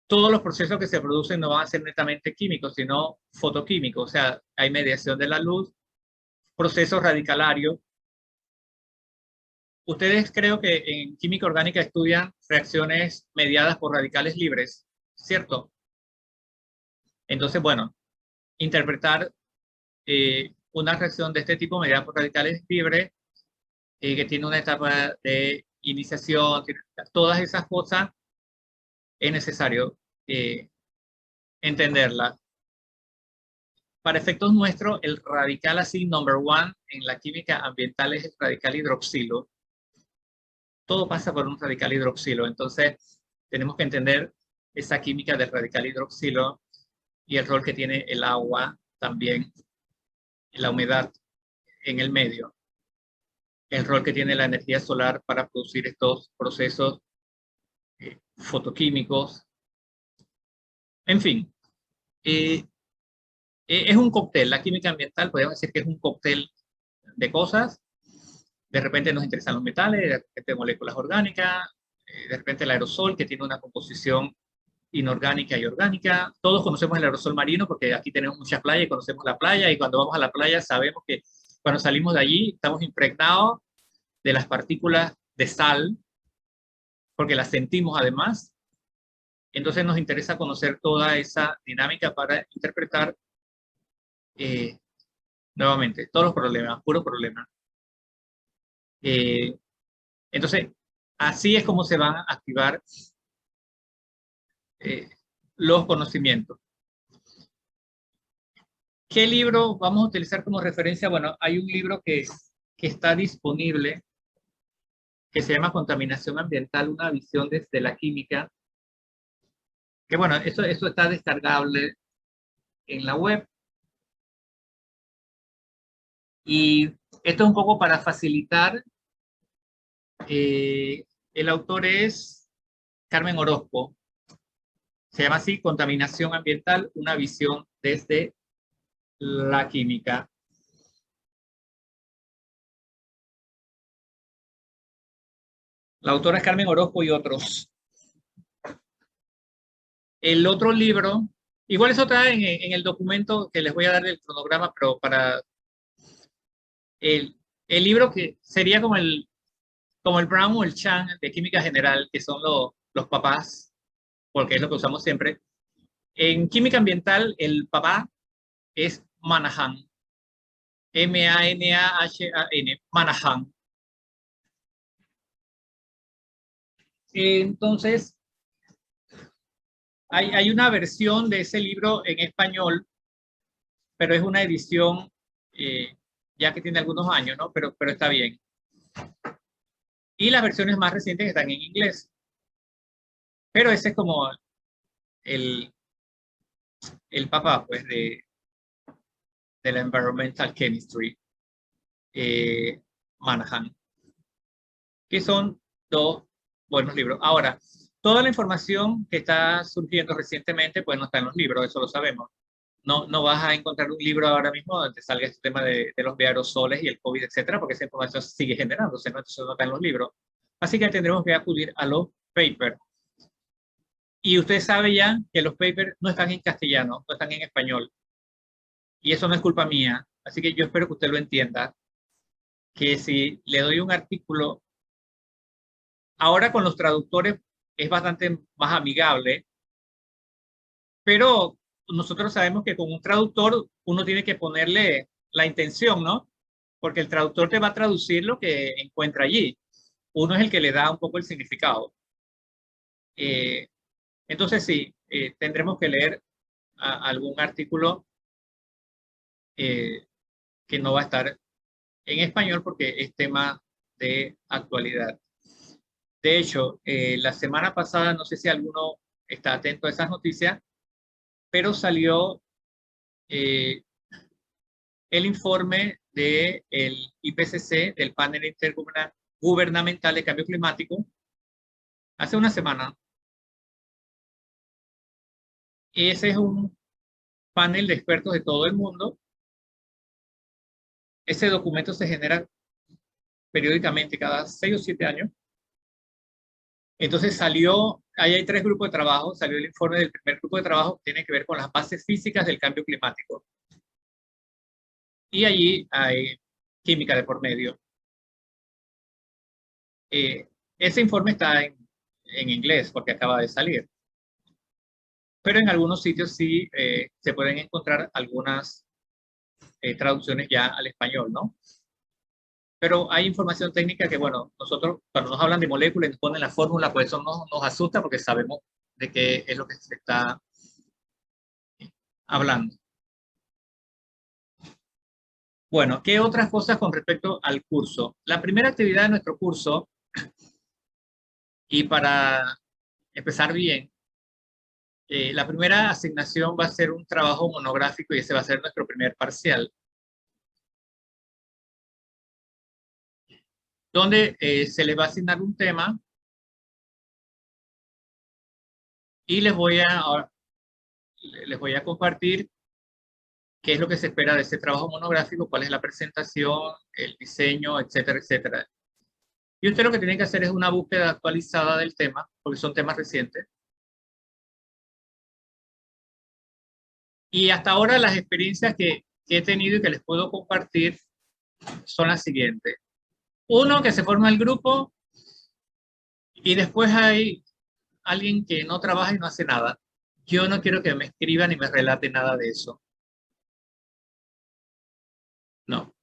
Todos los procesos que se producen no van a ser netamente químicos, sino fotoquímicos. O sea, hay mediación de la luz, procesos radicalarios. Ustedes creo que en química orgánica estudian reacciones mediadas por radicales libres, ¿cierto? Entonces, bueno, interpretar una reacción de este tipo mediada por radicales libres, que tiene una etapa de iniciación, todas esas cosas, es necesario entenderla. Para efectos nuestros, el radical así, number one, en la química ambiental es el radical hidroxilo. Todo pasa por un radical hidroxilo. Entonces, tenemos que entender esa química del radical hidroxilo y el rol que tiene el agua también, la humedad en el medio. El rol que tiene la energía solar para producir estos procesos fotoquímicos. En fin, es un cóctel. La química ambiental, podemos decir que es un cóctel de cosas. De repente nos interesan los metales, de repente moléculas orgánicas, de repente el aerosol, que tiene una composición inorgánica y orgánica. Todos conocemos el aerosol marino porque aquí tenemos muchas playas y conocemos la playa, y cuando vamos a la playa sabemos que cuando salimos de allí estamos impregnados de las partículas de sal, porque las sentimos además. Entonces nos interesa conocer toda esa dinámica para interpretar nuevamente todos los problemas, puros problemas. Entonces, así es como se van a activar los conocimientos. ¿Qué libro vamos a utilizar como referencia? Bueno, hay un libro que está disponible que se llama Contaminación Ambiental, una visión desde la química. Que bueno, eso está descargable en la web. Y esto es un poco para facilitar. El autor es Carmen Orozco. Se llama así, Contaminación Ambiental, una visión desde la química. La autora es Carmen Orozco y otros. El otro libro, igual eso está en el documento que les voy a dar del cronograma, pero para el libro que sería como el Brown o el Chan de química general, que son los papás, porque es lo que usamos siempre. En química ambiental, el papá es Manahan. M-A-N-A-H-A-N, Manahan. Entonces, hay una versión de ese libro en español, pero es una edición ya que tiene algunos años, ¿no? Pero está bien. Y las versiones más recientes están en inglés. Pero ese es como el papá, pues, de la Environmental Chemistry, Manahan, que son dos buenos libros. Ahora, toda la información que está surgiendo recientemente, pues no está en los libros, eso lo sabemos. No vas a encontrar un libro ahora mismo donde salga este tema de los aerosoles y el COVID, etcétera, porque esa información sigue generándose, ¿no? Entonces no está en los libros. Así que tendremos que acudir a los papers. Y usted sabe ya que los papers no están en castellano, no están en español. Y eso no es culpa mía. Así que yo espero que usted lo entienda. Que si le doy un artículo, ahora con los traductores es bastante más amigable, pero nosotros sabemos que con un traductor uno tiene que ponerle la intención, ¿no? Porque el traductor te va a traducir lo que encuentra allí. Uno es el que le da un poco el significado. Entonces sí, tendremos que leer algún artículo que no va a estar en español porque es tema de actualidad. De hecho, la semana pasada, no sé si alguno está atento a esas noticias, pero salió el informe del IPCC, del Panel Intergubernamental de Cambio Climático, hace una semana. Ese es un panel de expertos de todo el mundo. Ese documento se genera periódicamente, cada 6 o 7 años. Entonces salió, ahí hay 3 grupos de trabajo, salió el informe del primer grupo de trabajo que tiene que ver con las bases físicas del cambio climático. Y allí hay química de por medio. Ese informe está en inglés porque acaba de salir. Pero en algunos sitios sí se pueden encontrar algunas traducciones ya al español, ¿no? Pero hay información técnica que, bueno, nosotros cuando nos hablan de moléculas y nos ponen la fórmula, pues eso nos asusta porque sabemos de qué es lo que se está hablando. Bueno, ¿qué otras cosas con respecto al curso? La primera actividad de nuestro curso, y para empezar bien, la primera asignación va a ser un trabajo monográfico y ese va a ser nuestro primer parcial, donde se les va a asignar un tema y les voy a compartir qué es lo que se espera de ese trabajo monográfico, cuál es la presentación, el diseño, etcétera, etcétera. Y usted lo que tiene que hacer es una búsqueda actualizada del tema, porque son temas recientes. Y hasta ahora las experiencias que he tenido y que les puedo compartir son las siguientes. Uno, que se forma el grupo y después hay alguien que no trabaja y no hace nada. Yo no quiero que me escriba ni me relate nada de eso. No.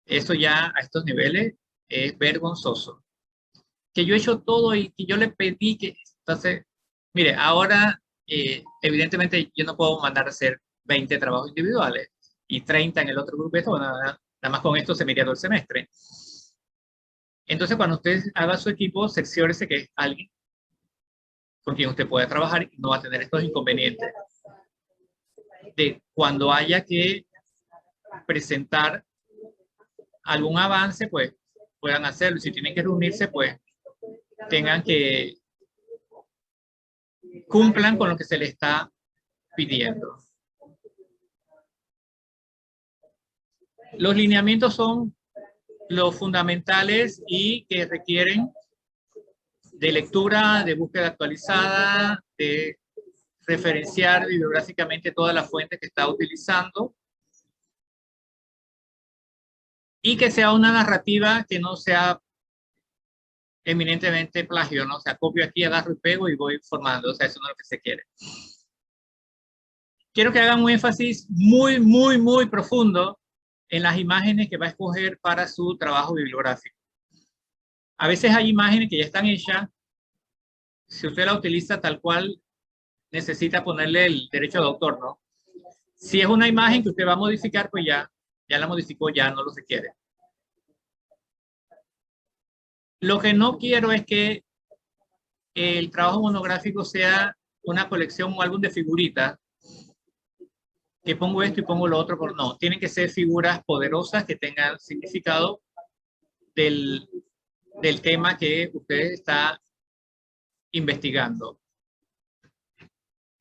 Eso ya a estos niveles es vergonzoso. Que yo he hecho todo y que yo le pedí que... Entonces, mire, ahora evidentemente yo no puedo mandar a hacer 20 trabajos individuales y 30 en el otro grupo. Esto, bueno, nada más con esto se me iría todo el semestre. Entonces, cuando usted haga su equipo, cerciórese que es alguien con quien usted pueda trabajar y no va a tener estos inconvenientes. De cuando haya que presentar algún avance, pues puedan hacerlo. Si tienen que reunirse, pues tengan que cumplan con lo que se les está pidiendo. Los lineamientos son los fundamentales y que requieren de lectura, de búsqueda actualizada, de referenciar bibliográficamente todas las fuentes que está utilizando y que sea una narrativa que no sea eminentemente plagio, ¿no? O sea, copio aquí, agarro y pego y voy formando. O sea, eso no es lo que se quiere. Quiero que hagan un énfasis muy, muy, muy profundo en las imágenes que va a escoger para su trabajo bibliográfico. A veces hay imágenes que ya están hechas. Si usted la utiliza tal cual, necesita ponerle el derecho de autor, ¿no? Si es una imagen que usted va a modificar, pues ya la modificó, ya no lo requiere. Lo que no quiero es que el trabajo monográfico sea una colección o álbum de figuritas, que pongo esto y pongo lo otro, pero no, tienen que ser figuras poderosas que tengan significado del tema que usted está investigando.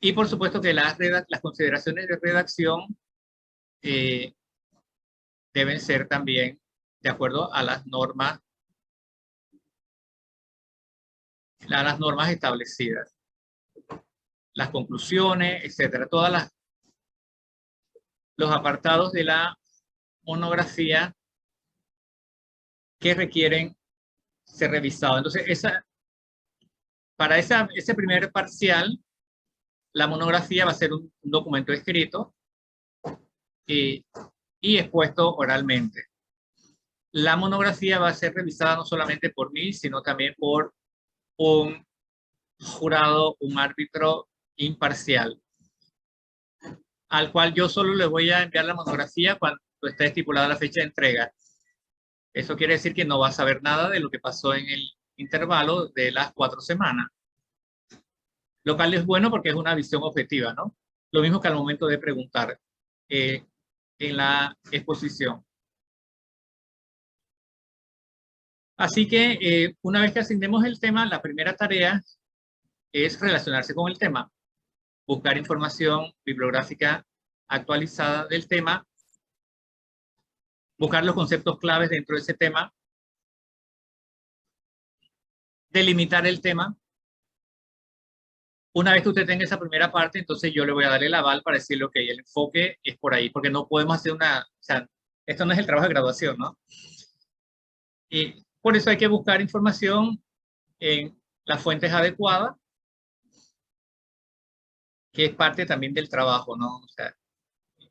Y por supuesto que las consideraciones de redacción deben ser también de acuerdo a las normas establecidas. Las conclusiones, etcétera. Los apartados de la monografía que requieren ser revisados. Entonces, para ese primer parcial, la monografía va a ser un documento escrito y expuesto oralmente. La monografía va a ser revisada no solamente por mí, sino también por un jurado, un árbitro imparcial, al cual yo solo le voy a enviar la monografía cuando esté estipulada la fecha de entrega. Eso quiere decir que no va a saber nada de lo que pasó en el intervalo de las 4 semanas. Lo cual es bueno porque es una visión objetiva, ¿no? Lo mismo que al momento de preguntar en la exposición. Así que una vez que asignemos el tema, la primera tarea es relacionarse con el tema, buscar información bibliográfica actualizada del tema, buscar los conceptos claves dentro de ese tema, delimitar el tema. Una vez que usted tenga esa primera parte, entonces yo le voy a dar el aval para decirle, ok, el enfoque es por ahí, porque no podemos hacer o sea, esto no es el trabajo de graduación, ¿no? Y por eso hay que buscar información en las fuentes adecuadas, que es parte también del trabajo, ¿no? O sea,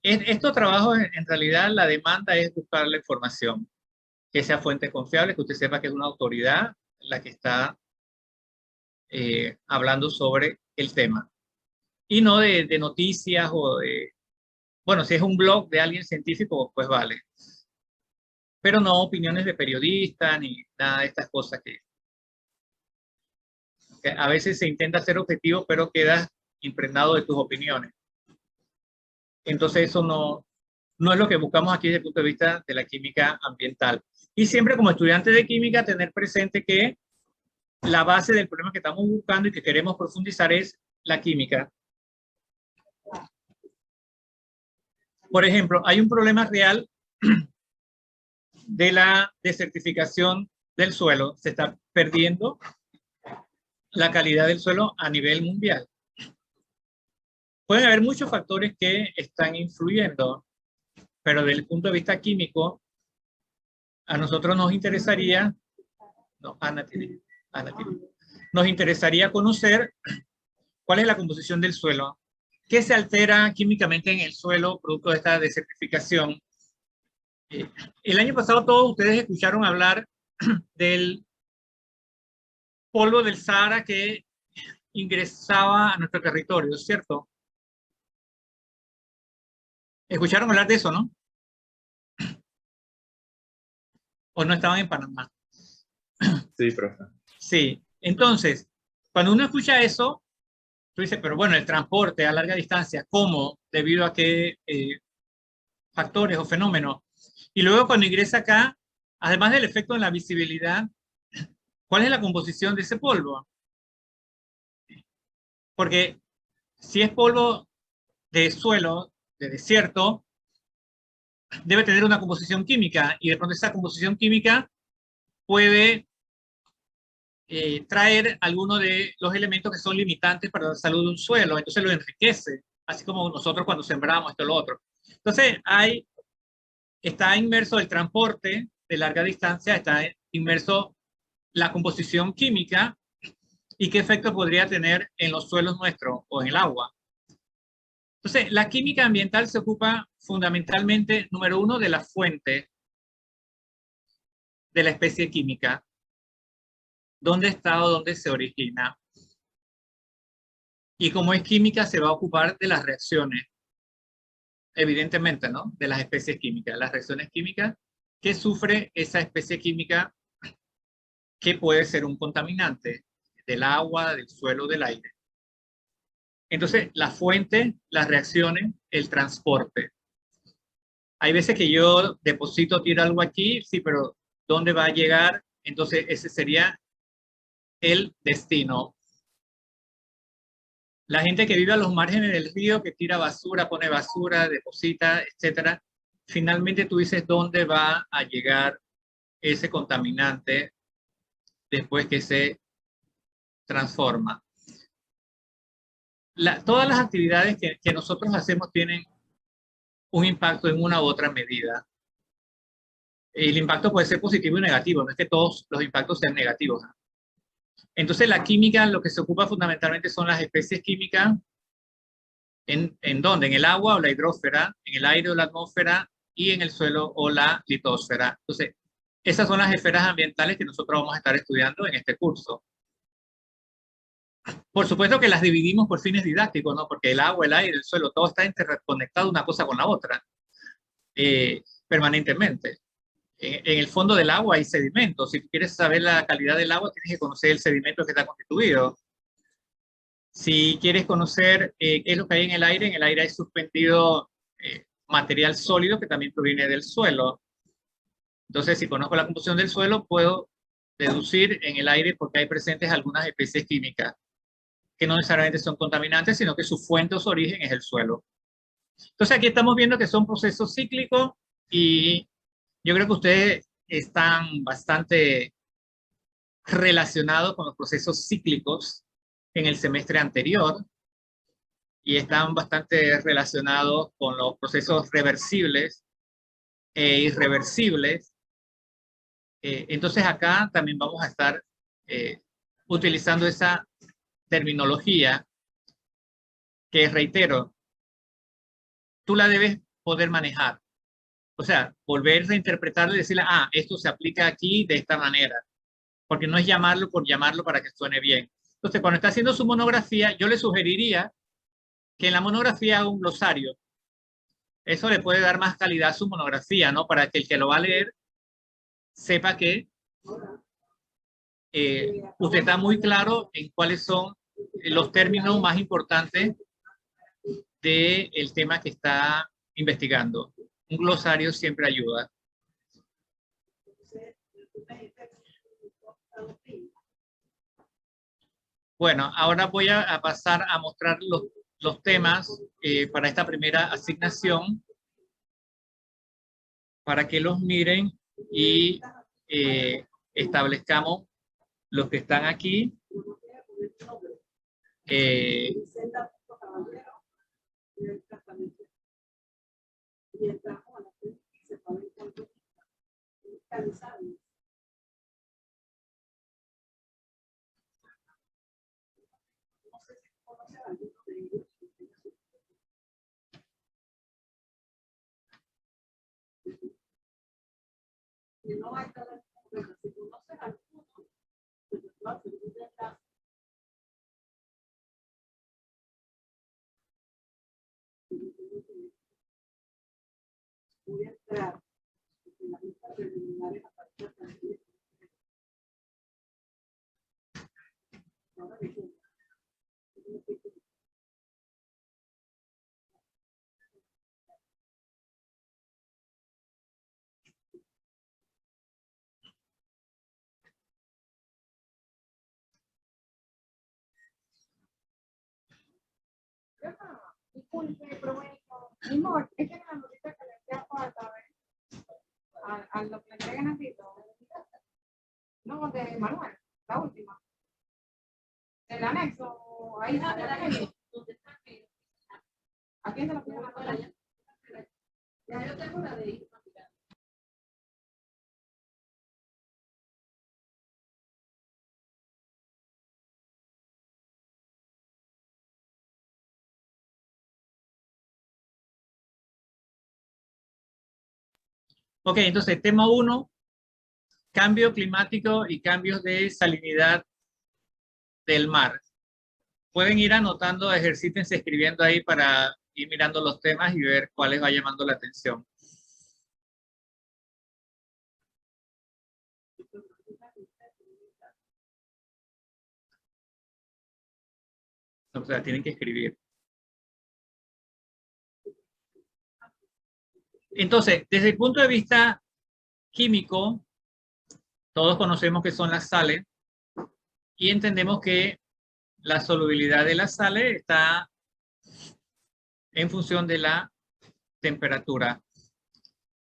estos trabajos, en realidad, la demanda es buscar la información, que sea fuente confiable, que usted sepa que es una autoridad la que está hablando sobre el tema. y no de noticias o de, bueno, si es un blog de alguien científico, pues vale. Pero no opiniones de periodistas ni nada de estas cosas que a veces se intenta ser objetivo, pero quedas impregnado de tus opiniones. Entonces eso no es lo que buscamos aquí desde el punto de vista de la química ambiental. Y siempre como estudiante de química tener presente que la base del problema que estamos buscando y que queremos profundizar es la química. Por ejemplo, hay un problema real de la desertificación del suelo. Se está perdiendo la calidad del suelo a nivel mundial. Pueden haber muchos factores que están influyendo, pero desde el punto de vista químico, a nosotros nos interesaría, nos interesaría conocer cuál es la composición del suelo, qué se altera químicamente en el suelo producto de esta desertificación. El año pasado todos ustedes escucharon hablar del polvo del Sahara que ingresaba a nuestro territorio, ¿cierto? ¿Escucharon hablar de eso, no? ¿O no estaban en Panamá? Sí, profe. Sí. Entonces, cuando uno escucha eso, tú dices, pero bueno, el transporte a larga distancia, ¿cómo? ¿Debido a qué factores o fenómenos? Y luego cuando ingresa acá, además del efecto en la visibilidad, ¿cuál es la composición de ese polvo? Porque si es polvo de suelo, de desierto, debe tener una composición química y de pronto esa composición química puede traer algunos de los elementos que son limitantes para la salud de un suelo, entonces lo enriquece, así como nosotros cuando sembramos esto o lo otro. Entonces está inmerso el transporte de larga distancia, está inmerso la composición química y qué efecto podría tener en los suelos nuestros o en el agua. Entonces, la química ambiental se ocupa fundamentalmente, número uno, de la fuente de la especie química. ¿Dónde está o dónde se origina? Y como es química, se va a ocupar de las reacciones. Evidentemente, ¿no? De las especies químicas. Las reacciones químicas que sufre esa especie química que puede ser un contaminante del agua, del suelo, del aire. Entonces, la fuente, las reacciones, el transporte. Hay veces que yo deposito, tiro algo aquí, sí, pero ¿dónde va a llegar? Entonces, ese sería el destino. La gente que vive a los márgenes del río, que tira basura, pone basura, deposita, etcétera, finalmente tú dices dónde va a llegar ese contaminante después que se transforma. Todas las actividades que nosotros hacemos tienen un impacto en una u otra medida. El impacto puede ser positivo y negativo, no es que todos los impactos sean negativos. Entonces la química, lo que se ocupa fundamentalmente son las especies químicas. ¿En dónde? En el agua o la hidrósfera, en el aire o la atmósfera y en el suelo o la litosfera. Entonces, esas son las esferas ambientales que nosotros vamos a estar estudiando en este curso. Por supuesto que las dividimos por fines didácticos, ¿no? Porque el agua, el aire, el suelo, todo está interconectado una cosa con la otra, permanentemente. En el fondo del agua hay sedimentos. Si tú quieres saber la calidad del agua, tienes que conocer el sedimento que está constituido. Si quieres conocer qué es lo que hay en el aire hay suspendido material sólido que también proviene del suelo. Entonces, si conozco la composición del suelo, puedo deducir en el aire porque hay presentes algunas especies químicas que no necesariamente son contaminantes, sino que su fuente o su origen es el suelo. Entonces, aquí estamos viendo que son procesos cíclicos y yo creo que ustedes están bastante relacionados con los procesos cíclicos en el semestre anterior y están bastante relacionados con los procesos reversibles e irreversibles. Entonces acá también vamos a estar utilizando esa terminología que, reitero, tú la debes poder manejar. O sea, volver a interpretarlo y decirle, ah, esto se aplica aquí de esta manera. Porque no es llamarlo por llamarlo para que suene bien. Entonces, cuando está haciendo su monografía, yo le sugeriría que en la monografía haga un glosario. Eso le puede dar más calidad a su monografía, ¿no? Para que el que lo va a leer sepa que usted está muy claro en cuáles son los términos más importantes del tema que está investigando. Un glosario siempre ayuda. Bueno, ahora voy a pasar a mostrar los temas para esta primera asignación, para que los miren y establezcamos los que están aquí. Disculpe, provecho. Mi amor, es que la notita que le envía falta, a lo que le entreguen así, no, de Manuel, la última. El anexo, ahí está el anexo. ¿A quién se lo piden la allá? Ya yo tengo la de ir. Ok, entonces, tema 1, cambio climático y cambios de salinidad del mar. Pueden ir anotando, ejercítense escribiendo ahí para ir mirando los temas y ver cuáles va llamando la atención. O sea, tienen que escribir. Entonces, desde el punto de vista químico, todos conocemos que son las sales y entendemos que la solubilidad de las sales está en función de la temperatura.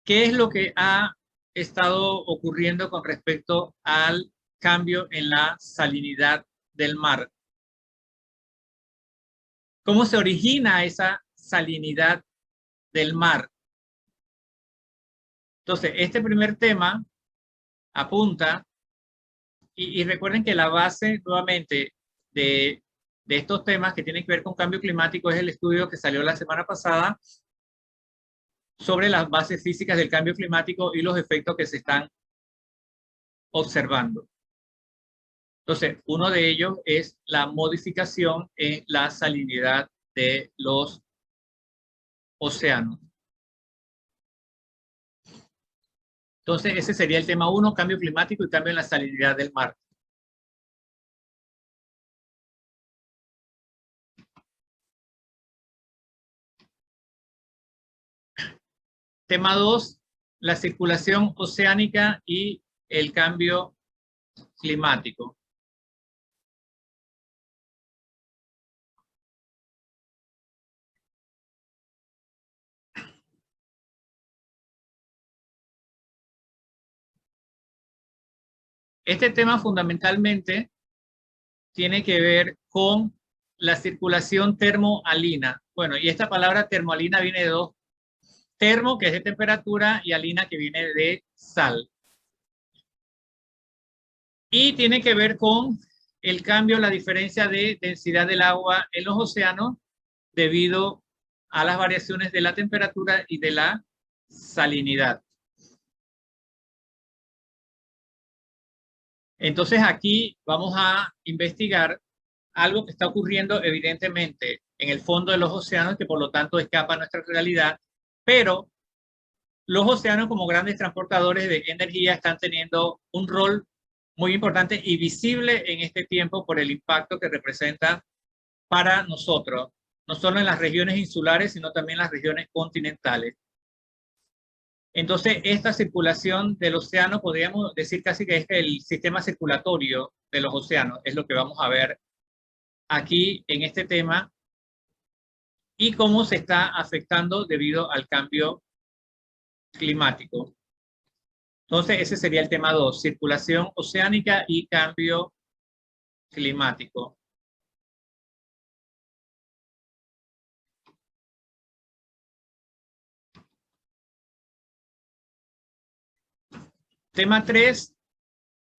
¿Qué es lo que ha estado ocurriendo con respecto al cambio en la salinidad del mar? ¿Cómo se origina esa salinidad del mar? Entonces, este primer tema apunta, y recuerden que la base nuevamente de estos temas que tienen que ver con cambio climático es el estudio que salió la semana pasada sobre las bases físicas del cambio climático y los efectos que se están observando. Entonces, uno de ellos es la modificación en la salinidad de los océanos. Entonces, ese sería el tema 1, cambio climático y cambio en la salinidad del mar. Tema 2, la circulación oceánica y el cambio climático. Este tema fundamentalmente tiene que ver con la circulación termoalina. Bueno, y esta palabra termoalina viene de dos. Termo, que es de temperatura, y alina, que viene de sal. Y tiene que ver con el cambio, la diferencia de densidad del agua en los océanos debido a las variaciones de la temperatura y de la salinidad. Entonces aquí vamos a investigar algo que está ocurriendo evidentemente en el fondo de los océanos, que por lo tanto escapa a nuestra realidad, pero los océanos como grandes transportadores de energía están teniendo un rol muy importante y visible en este tiempo por el impacto que representa para nosotros, no solo en las regiones insulares, sino también en las regiones continentales. Entonces, esta circulación del océano, podríamos decir casi que es el sistema circulatorio de los océanos, es lo que vamos a ver aquí en este tema, y cómo se está afectando debido al cambio climático. Entonces, ese sería el tema 2, circulación oceánica y cambio climático. Tema 3,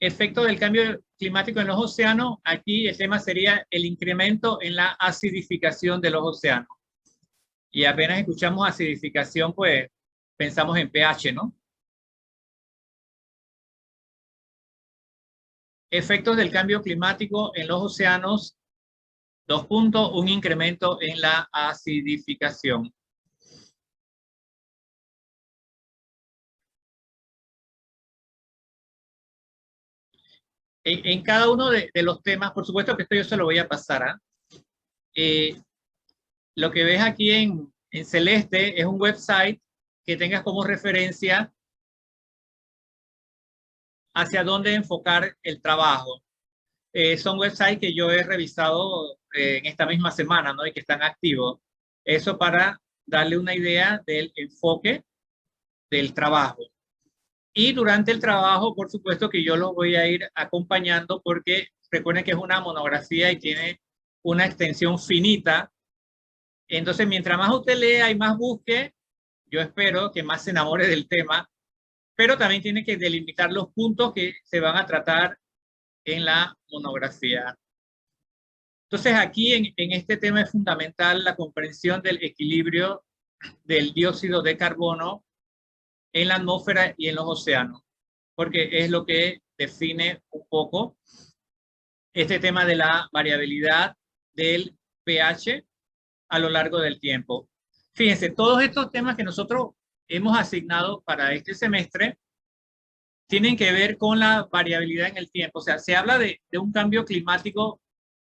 efecto del cambio climático en los océanos. Aquí el tema sería el incremento en la acidificación de los océanos. Y apenas escuchamos acidificación, pues pensamos en pH, ¿no? Efectos del cambio climático en los océanos. 2 puntos, un incremento en la acidificación. En cada uno de los temas, por supuesto que esto yo se lo voy a pasar. Lo que ves aquí en celeste es un website que tengas como referencia hacia dónde enfocar el trabajo. Son websites que yo he revisado en esta misma semana, ¿no? Y que están activos. Eso para darle una idea del enfoque del trabajo. Y durante el trabajo, por supuesto que yo los voy a ir acompañando porque recuerden que es una monografía y tiene una extensión finita. Entonces, mientras más usted lea y más busque, yo espero que más se enamore del tema, pero también tiene que delimitar los puntos que se van a tratar en la monografía. Entonces, aquí en este tema es fundamental la comprensión del equilibrio del dióxido de carbono en la atmósfera y en los océanos, porque es lo que define un poco este tema de la variabilidad del pH a lo largo del tiempo. Fíjense, todos estos temas que nosotros hemos asignado para este semestre tienen que ver con la variabilidad en el tiempo. O sea, se habla de un cambio climático,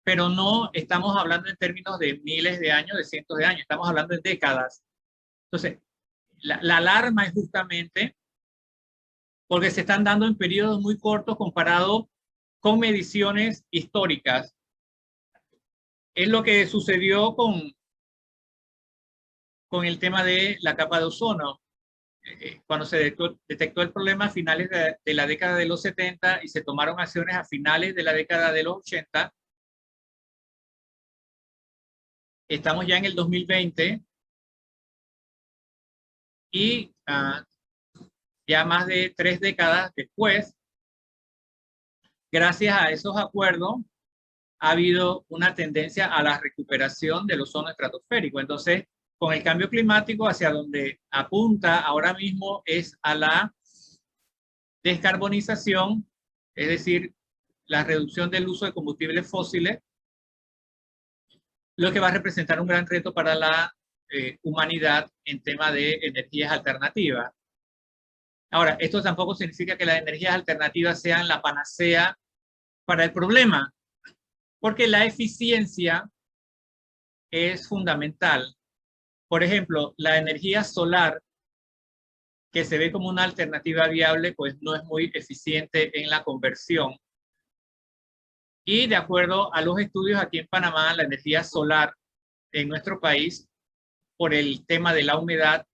pero no estamos hablando en términos de miles de años, de cientos de años, estamos hablando de décadas. Entonces, la alarma es justamente porque se están dando en periodos muy cortos comparado con mediciones históricas. Es lo que sucedió con el tema de la capa de ozono. Cuando se detectó el problema a finales de la década de los 70 y se tomaron acciones a finales de la década de los 80, estamos ya en el 2020 y ya más de 3 décadas después, gracias a esos acuerdos, ha habido una tendencia a la recuperación del ozono estratosférico. Entonces, con el cambio climático, hacia donde apunta ahora mismo es a la descarbonización, es decir, la reducción del uso de combustibles fósiles, lo que va a representar un gran reto para la humanidad en tema de energías alternativas. Ahora, esto tampoco significa que las energías alternativas sean la panacea para el problema, porque la eficiencia es fundamental. Por ejemplo, la energía solar, que se ve como una alternativa viable, pues no es muy eficiente en la conversión. Y de acuerdo a los estudios aquí en Panamá, la energía solar en nuestro país, por el tema de la humedad,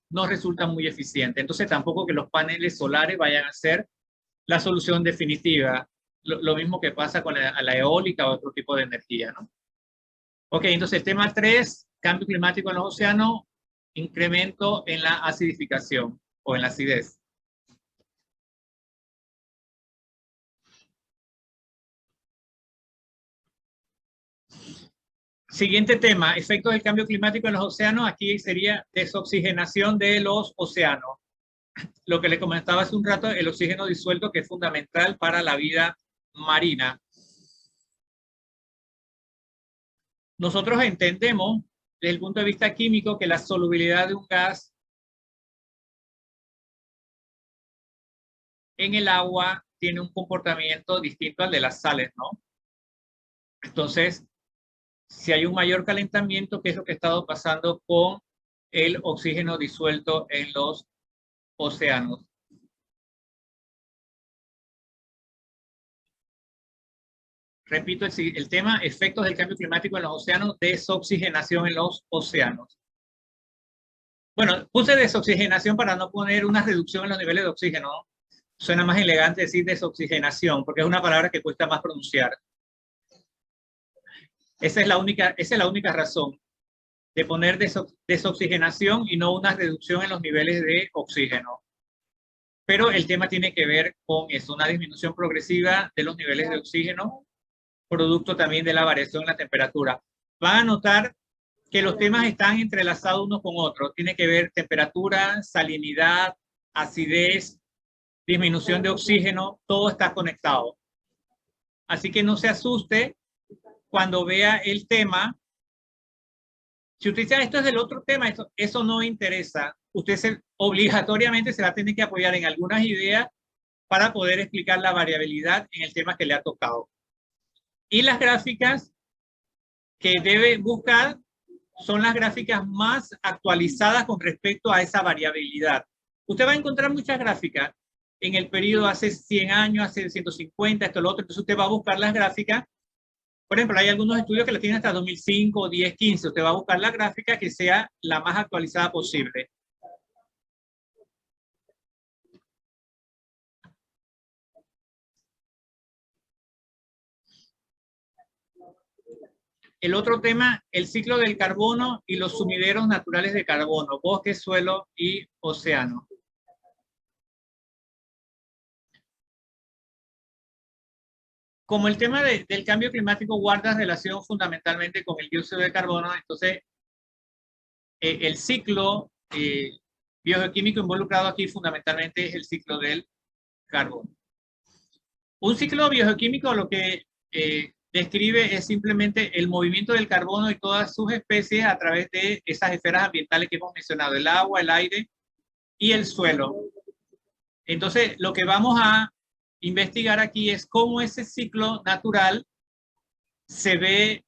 no resulta muy eficiente. Entonces tampoco que los paneles solares vayan a ser la solución definitiva. Lo mismo que pasa con la eólica o otro tipo de energía, ¿no? Ok, entonces el tema 3, cambio climático en los océanos, incremento en la acidificación o en la acidez. Siguiente tema, efectos del cambio climático en los océanos. Aquí sería desoxigenación de los océanos. Lo que le comentaba hace un rato, el oxígeno disuelto, que es fundamental para la vida marina. nosotros entendemos desde el punto de vista químico que la solubilidad de un gas en el agua tiene un comportamiento distinto al de las sales, ¿no? Entonces, si hay un mayor calentamiento, ¿qué es lo que ha estado pasando con el oxígeno disuelto en los océanos? Repito el tema, efectos del cambio climático en los océanos, desoxigenación en los océanos. Bueno, puse desoxigenación para no poner una reducción en los niveles de oxígeno. Suena más elegante decir desoxigenación, porque es una palabra que cuesta más pronunciar. Esa es la única razón de poner desoxigenación y no una reducción en los niveles de oxígeno. Pero el tema tiene que ver con eso, una disminución progresiva de los niveles de oxígeno, producto también de la variación en la temperatura. Van a notar que los temas están entrelazados unos con otros. Tiene que ver temperatura, salinidad, acidez, disminución de oxígeno, todo está conectado. Así que no se asuste cuando vea el tema. Si usted dice, esto es del otro tema, eso no interesa. Usted obligatoriamente se va a tener que apoyar en algunas ideas para poder explicar la variabilidad en el tema que le ha tocado. Y las gráficas que debe buscar son las gráficas más actualizadas con respecto a esa variabilidad. Usted va a encontrar muchas gráficas en el periodo hace 100 años, hace 150, esto, lo otro. Entonces usted va a buscar las gráficas. Por ejemplo, hay algunos estudios que la tienen hasta 2005, 10, 15. Usted va a buscar la gráfica que sea la más actualizada posible. El otro tema, el ciclo del carbono y los sumideros naturales de carbono, bosque, suelo y océano. Como el tema del cambio climático guarda relación fundamentalmente con el dióxido de carbono, entonces el ciclo biogeoquímico involucrado aquí fundamentalmente es el ciclo del carbono. Un ciclo biogeoquímico lo que describe es simplemente el movimiento del carbono y todas sus especies a través de esas esferas ambientales que hemos mencionado, el agua, el aire y el suelo. Entonces, lo que vamos a investigar aquí es cómo ese ciclo natural se ve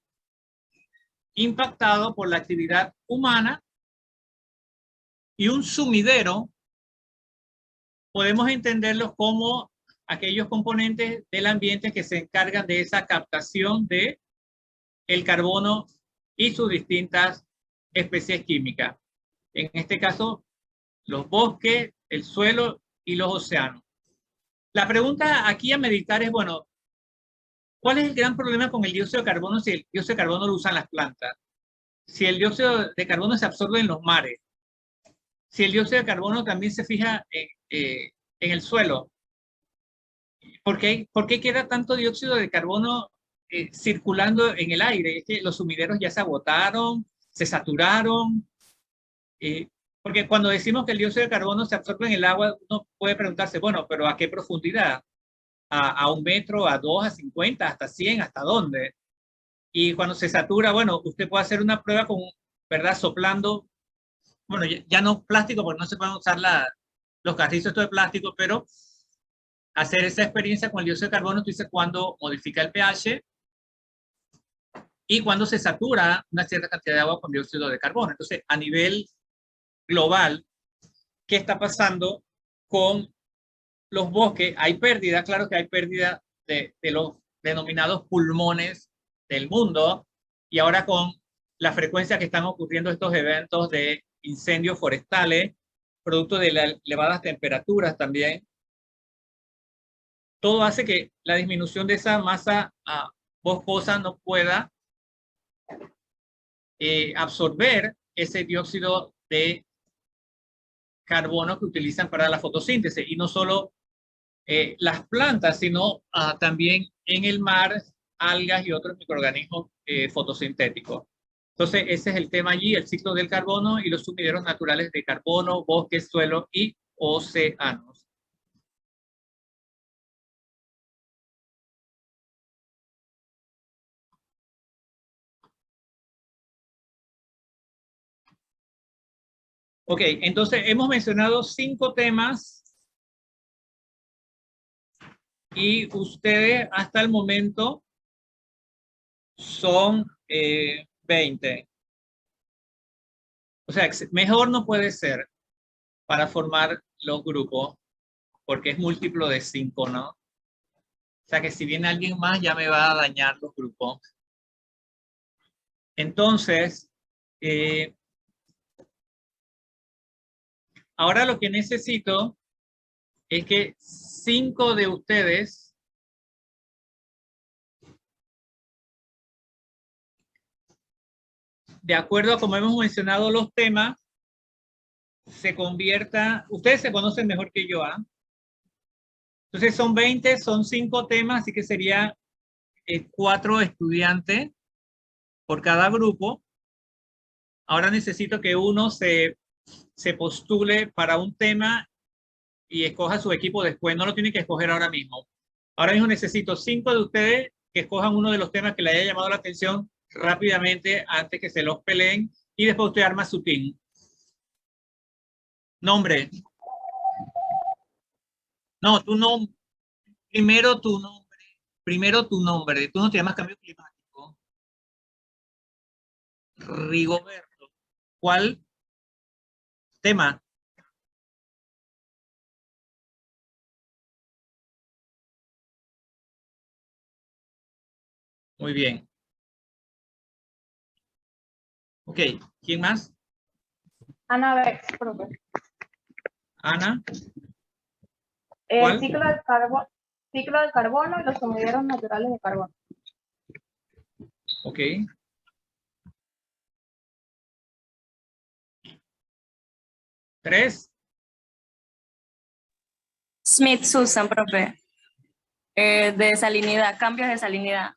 impactado por la actividad humana, y un sumidero podemos entenderlos como aquellos componentes del ambiente que se encargan de esa captación de el carbono y sus distintas especies químicas. En este caso, los bosques, el suelo y los océanos. La pregunta aquí a meditar es, bueno, ¿cuál es el gran problema con el dióxido de carbono si el dióxido de carbono lo usan las plantas? Si el dióxido de carbono se absorbe en los mares, si el dióxido de carbono también se fija en el suelo, ¿por qué queda tanto dióxido de carbono circulando en el aire? Es que los sumideros ya se agotaron, se saturaron. Porque cuando decimos que el dióxido de carbono se absorbe en el agua, uno puede preguntarse, bueno, pero ¿a qué profundidad? ¿A 1 metro, a 2, a 50, hasta 100, hasta dónde? Y cuando se satura, bueno, usted puede hacer una prueba con, ¿verdad? Soplando, bueno, ya no plástico, porque no se pueden usar los carrizos estos de plástico, pero hacer esa experiencia con el dióxido de carbono, tú dices cuando modifica el pH y cuando se satura una cierta cantidad de agua con dióxido de carbono. Entonces, a nivel global, ¿qué está pasando con los bosques? Hay pérdida, claro que hay pérdida de los denominados pulmones del mundo, y ahora con la frecuencia que están ocurriendo estos eventos de incendios forestales, producto de las elevadas temperaturas también, todo hace que la disminución de esa masa boscosa no pueda absorber ese dióxido de carbono que utilizan para la fotosíntesis. Y no solo las plantas, sino también en el mar, algas y otros microorganismos fotosintéticos. Entonces, ese es el tema allí, el ciclo del carbono y los sumideros naturales de carbono, bosques, suelo y océanos. Ok, entonces hemos mencionado 5 temas y ustedes hasta el momento son 20. O sea, mejor no puede ser para formar los grupos porque es múltiplo de 5, ¿no? O sea que si viene alguien más ya me va a dañar los grupos. Entonces, ahora lo que necesito es que 5 de ustedes de acuerdo a como hemos mencionado los temas, se convierta, ustedes se conocen mejor que yo, ¿ah? Entonces son 20, son 5 temas, así que sería 4 estudiantes por cada grupo. Ahora necesito que uno se postule para un tema y escoja su equipo después. No lo tiene que escoger ahora mismo. Ahora mismo necesito 5 de ustedes que escojan uno de los temas que le haya llamado la atención rápidamente antes que se los peleen y después usted arma su team. Nombre. No, tu nombre. Primero tu nombre. Primero tu nombre. Tú no te llamas cambio climático. Rigoberto. ¿Cuál tema? Muy bien. Ok, ¿quién más? Ana Bex, profe. Ana. El ¿Cuál? ciclo del carbono y los sumideros naturales de carbono. Ok. ¿3? Smith Susan, profe. De salinidad, cambios de salinidad.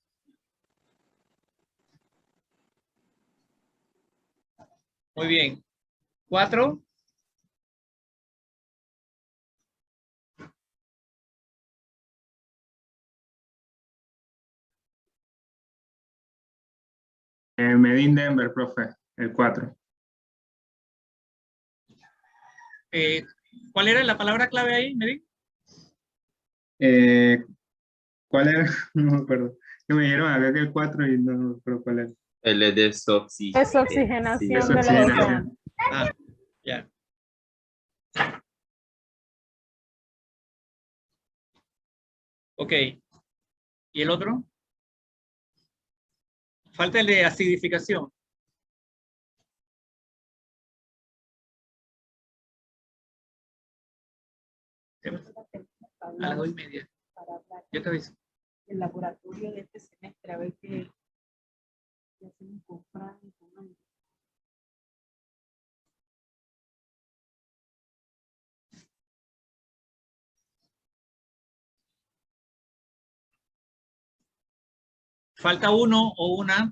Muy bien. 4. Medin Denver, profe, el 4. ¿Cuál era la palabra clave ahí, Mary? ¿Cuál era? No me acuerdo. Que me dijeron acá que el 4 y no me acuerdo cuál era. El de Desoxigenación de los Desoxigenación. océanos. Ah, ya. Ok. ¿Y el otro? Falta el de acidificación. A las 2:30. Yo te aviso. El laboratorio de este semestre, a ver qué hacemos con Fran y con Andy. Falta uno o una.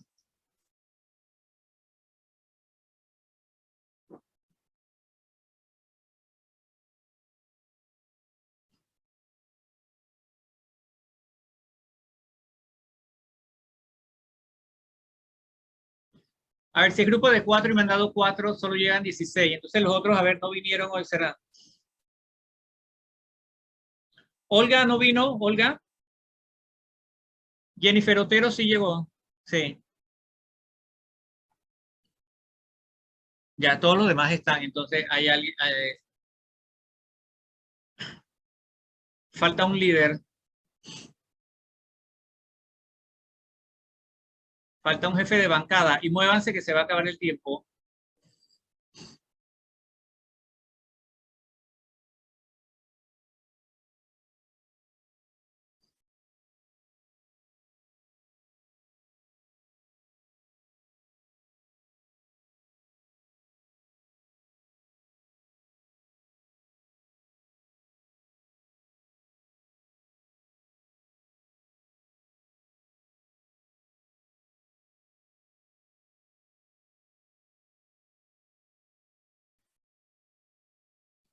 A ver, si el grupo de 4 y me han dado 4, solo llegan 16. Entonces los otros, a ver, no vinieron hoy, será. Olga no vino, Olga. Jennifer Otero sí llegó. Sí. Ya todos los demás están. Entonces hay alguien. Falta un líder. Falta un jefe de bancada. Y muévanse que se va a acabar el tiempo.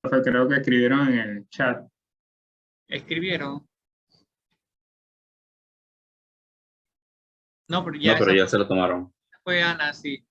Profe, creo que escribieron en el chat. Escribieron. No, pero ya, No, pero ya se lo tomaron. fue Ana, sí.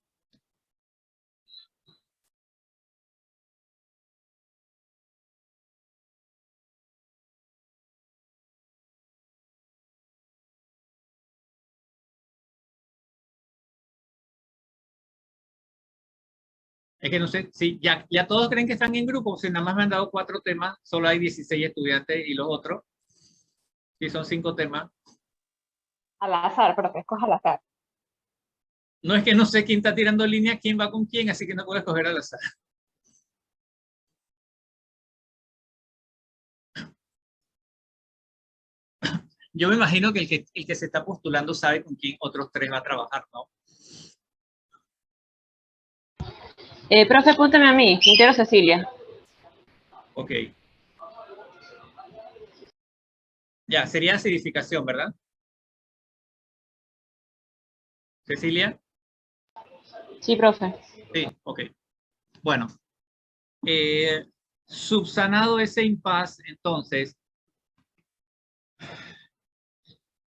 Es que no sé si ya todos creen que están en grupo, si nada más me han dado 4 temas, solo hay 16 estudiantes y los otros, si son 5 temas. Al azar, profe, escoja al azar. No es que no sé quién está tirando línea, quién va con quién, así que no puedo escoger al azar. Yo me imagino que el que se está postulando sabe con quién otros 3 va a trabajar, ¿no? Profe, apúntame a mí, Quintero Cecilia. Ok. Ya, sería acidificación, ¿verdad? Cecilia. Sí, profe. Sí, ok. Bueno, subsanado ese impasse, entonces,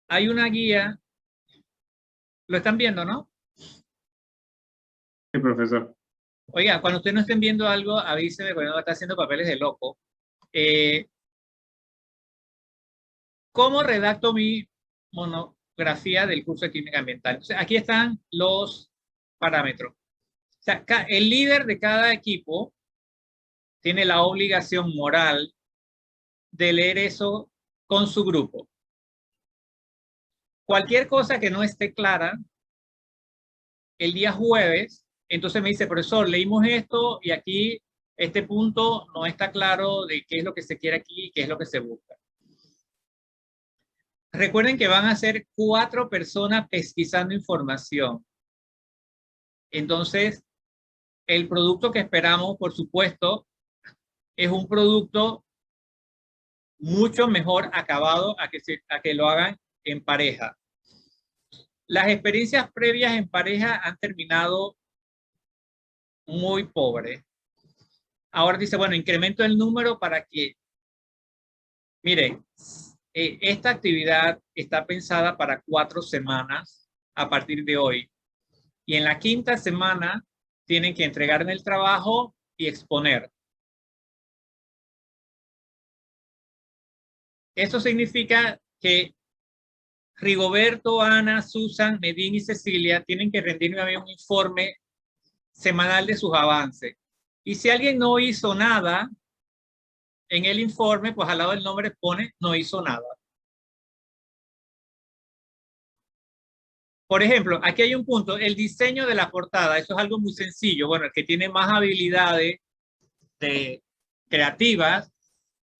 hay una guía. ¿Lo están viendo, no? Sí, profesor. Oiga, cuando ustedes no estén viendo algo, avíseme porque no está haciendo papeles de loco. ¿Cómo redacto mi monografía del curso de química ambiental? O sea, aquí están los parámetros. O sea, el líder de cada equipo tiene la obligación moral de leer eso con su grupo. Cualquier cosa que no esté clara, el día jueves, entonces me dice, profesor, leímos esto y aquí este punto no está claro de qué es lo que se quiere aquí y qué es lo que se busca. Recuerden que van a ser 4 personas pesquisando información. Entonces, el producto que esperamos, por supuesto, es un producto mucho mejor acabado a que lo hagan en pareja. Las experiencias previas en pareja han terminado muy pobres. Ahora dice, bueno, incremento el número para que, miren, esta actividad está pensada para 4 semanas a partir de hoy. Y en la 5ª semana tienen que entregarme el trabajo y exponer. Eso significa que Rigoberto, Ana, Susan, Medina y Cecilia tienen que rendirme a mí un informe semanal de sus avances. Y si alguien no hizo nada en el informe, pues al lado del nombre pone no hizo nada. Por ejemplo, aquí hay un punto, el diseño de la portada. Eso es algo muy sencillo. Bueno, el que tiene más habilidades creativas,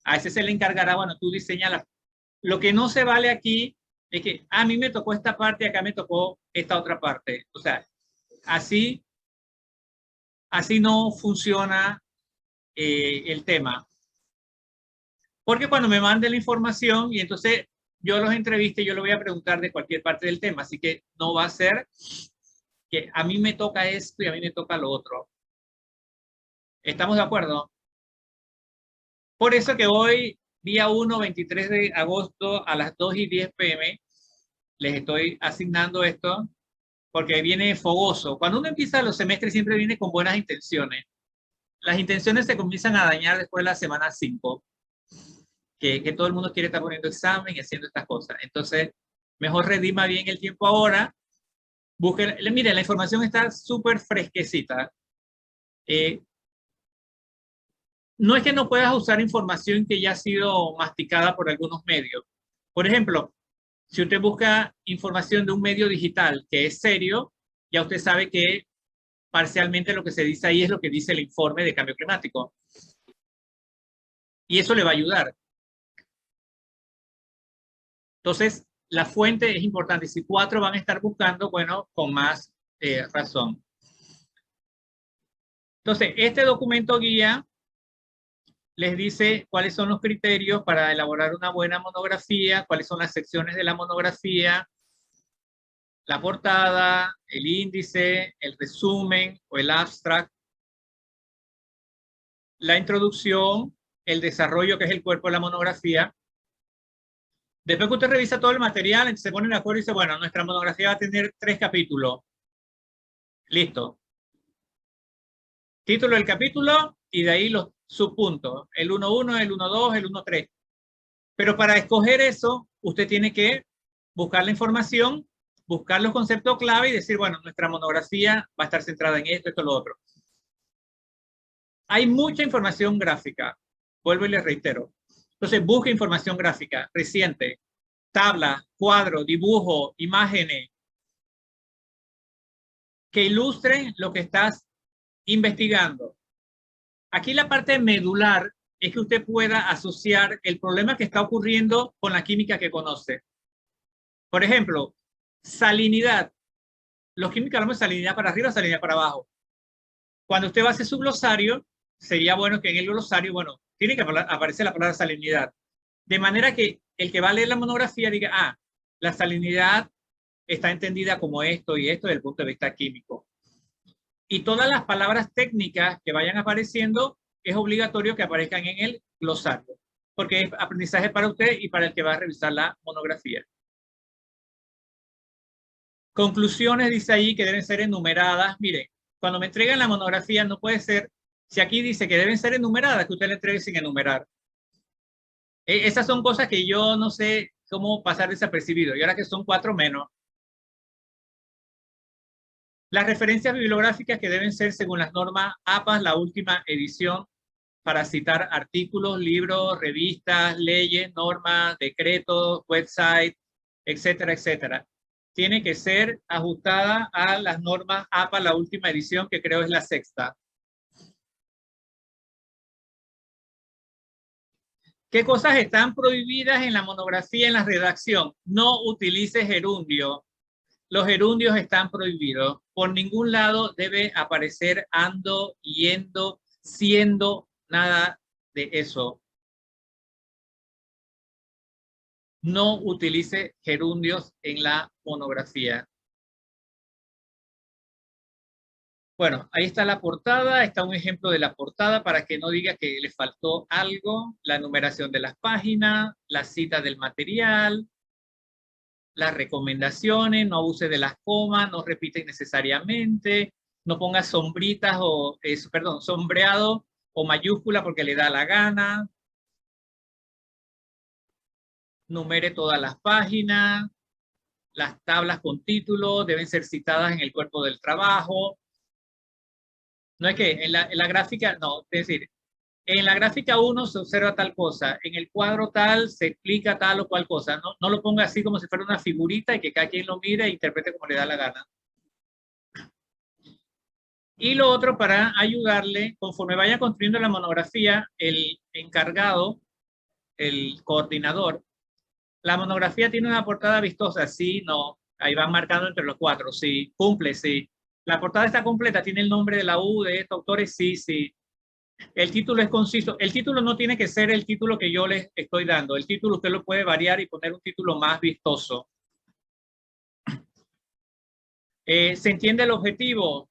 a ese se le encargará, bueno, tú diseñas Lo que no se vale aquí es que a mí me tocó esta parte, acá me tocó esta otra parte. O sea, así no funciona el tema. Porque cuando me mande la información y entonces yo los entreviste, yo le voy a preguntar de cualquier parte del tema. Así que no va a ser que a mí me toca esto y a mí me toca lo otro. ¿Estamos de acuerdo? Por eso que hoy, día 1, 23 de agosto, a las 2:10 p.m., les estoy asignando esto porque viene fogoso. Cuando uno empieza los semestres siempre viene con buenas intenciones. Las intenciones se comienzan a dañar después de la semana 5, que todo el mundo quiere estar poniendo examen y haciendo estas cosas. Entonces, mejor redima bien el tiempo ahora. Busquen, miren, la información está súper fresquecita. No es que no puedas usar información que ya ha sido masticada por algunos medios. Por ejemplo, si usted busca información de un medio digital que es serio, ya usted sabe que parcialmente lo que se dice ahí es lo que dice el informe de cambio climático. Y eso le va a ayudar. Entonces, la fuente es importante. Si 4 van a estar buscando, bueno, con más razón. Entonces, este documento guía les dice cuáles son los criterios para elaborar una buena monografía, cuáles son las secciones de la monografía, la portada, el índice, el resumen o el abstract, la introducción, el desarrollo, que es el cuerpo de la monografía. Después que usted revisa todo el material, entonces se pone de acuerdo y dice, bueno, nuestra monografía va a tener 3 capítulos. Listo. Título del capítulo y de ahí los subpuntos. El 1.1, el 1.2, el 1.3. Pero para escoger eso, usted tiene que buscar la información, buscar los conceptos clave y decir, bueno, nuestra monografía va a estar centrada en esto, esto, lo otro. Hay mucha información gráfica. Vuelvo y les reitero. Entonces, busca información gráfica reciente, tabla, cuadro, dibujo, imágenes, que ilustren lo que estás investigando. Aquí la parte medular es que usted pueda asociar el problema que está ocurriendo con la química que conoce. Por ejemplo, salinidad. Los químicos hablamos de salinidad para arriba, salinidad para abajo. Cuando usted va a hacer su glosario, sería bueno que en el glosario, bueno, tiene que aparecer la palabra salinidad. De manera que el que va a leer la monografía diga, ah, la salinidad está entendida como esto y esto desde el punto de vista químico. Y todas las palabras técnicas que vayan apareciendo es obligatorio que aparezcan en el glosario, porque es aprendizaje para usted y para el que va a revisar la monografía. Conclusiones, dice ahí, que deben ser enumeradas. Mire, cuando me entregan la monografía no puede ser, si aquí dice que deben ser enumeradas, que usted la entregue sin enumerar. Esas son cosas que yo no sé cómo pasar desapercibido, y ahora que son 4 menos. Las referencias bibliográficas que deben ser según las normas APAS, la última edición, para citar artículos, libros, revistas, leyes, normas, decretos, websites, etcétera, etcétera. Tiene que ser ajustada a las normas APAS, la última edición, que creo es la 6ª. ¿Qué cosas están prohibidas en la monografía, en la redacción? No utilice gerundio. Los gerundios están prohibidos. Por ningún lado debe aparecer ando, yendo, siendo, nada de eso. No utilice gerundios en la monografía. Bueno, ahí está la portada, está un ejemplo de la portada para que no diga que le faltó algo, la numeración de las páginas, la cita del material, las recomendaciones, no abuse de las comas, no repite innecesariamente, no ponga sombritas o, sombreado o mayúscula porque le da la gana, numere todas las páginas, las tablas con título deben ser citadas en el cuerpo del trabajo. No es que en la gráfica, no, es decir, en la gráfica 1 se observa tal cosa, en el cuadro tal se explica tal o cual cosa. No lo ponga así como si fuera una figurita y que cada quien lo mire e interprete como le da la gana. Y lo otro, para ayudarle, conforme vaya construyendo la monografía, el encargado, el coordinador, la monografía tiene una portada vistosa, sí, no, ahí van marcando entre los 4, sí, cumple, sí. La portada está completa, tiene el nombre de la U, de estos autores, sí, sí. El título es conciso. El título no tiene que ser el título que yo les estoy dando. El título usted lo puede variar y poner un título más vistoso. ¿Se entiende el objetivo?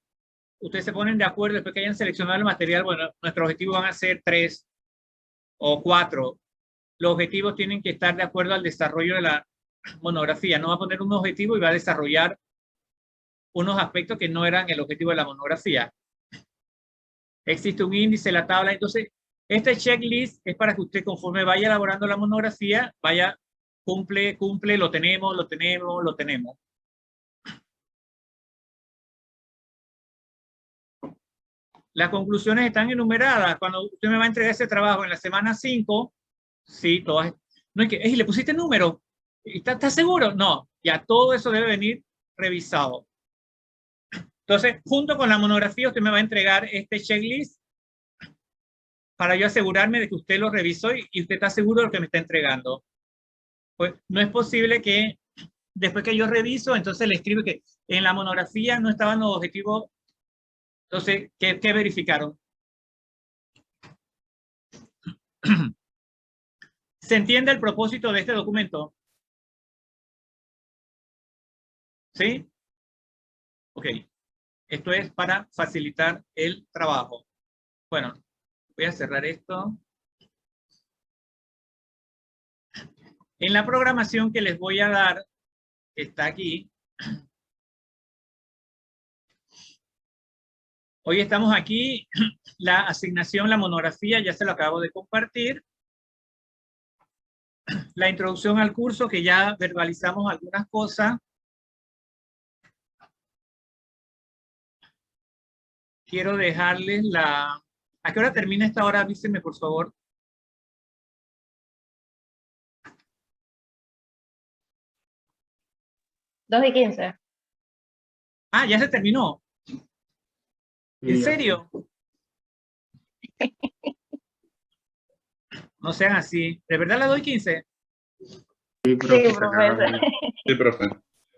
Ustedes se ponen de acuerdo después que hayan seleccionado el material. Bueno, nuestros objetivos van a ser 3 o 4. Los objetivos tienen que estar de acuerdo al desarrollo de la monografía. No va a poner un objetivo y va a desarrollar unos aspectos que no eran el objetivo de la monografía. Existe un índice, la tabla. Entonces, este checklist es para que usted, conforme vaya elaborando la monografía, vaya, cumple, lo tenemos, lo tenemos, lo tenemos. Las conclusiones están enumeradas. Cuando usted me va a entregar ese trabajo en la semana 5, sí, todas. No es que, ¿le pusiste número? ¿Estás seguro? No, ya todo eso debe venir revisado. Entonces, junto con la monografía, usted me va a entregar este checklist para yo asegurarme de que usted lo revisó y usted está seguro de lo que me está entregando. Pues no es posible que después que yo reviso, entonces le escribo que en la monografía no estaban los objetivos. Entonces, ¿qué verificaron? ¿Se entiende el propósito de este documento? ¿Sí? Ok. Esto es para facilitar el trabajo. Bueno, voy a cerrar esto. En la programación que les voy a dar, que está aquí. Hoy estamos aquí. La asignación, la monografía, ya se lo acabo de compartir. La introducción al curso, que ya verbalizamos algunas cosas. Quiero dejarles la ¿A qué hora termina esta hora? Avísenme, por favor. Dos y 15. Ah, ya se terminó. ¿En Y ya. serio? No sean así. ¿De verdad le doy 15? Sí, profe, Sí, se acaba. profesor. Sí, profe.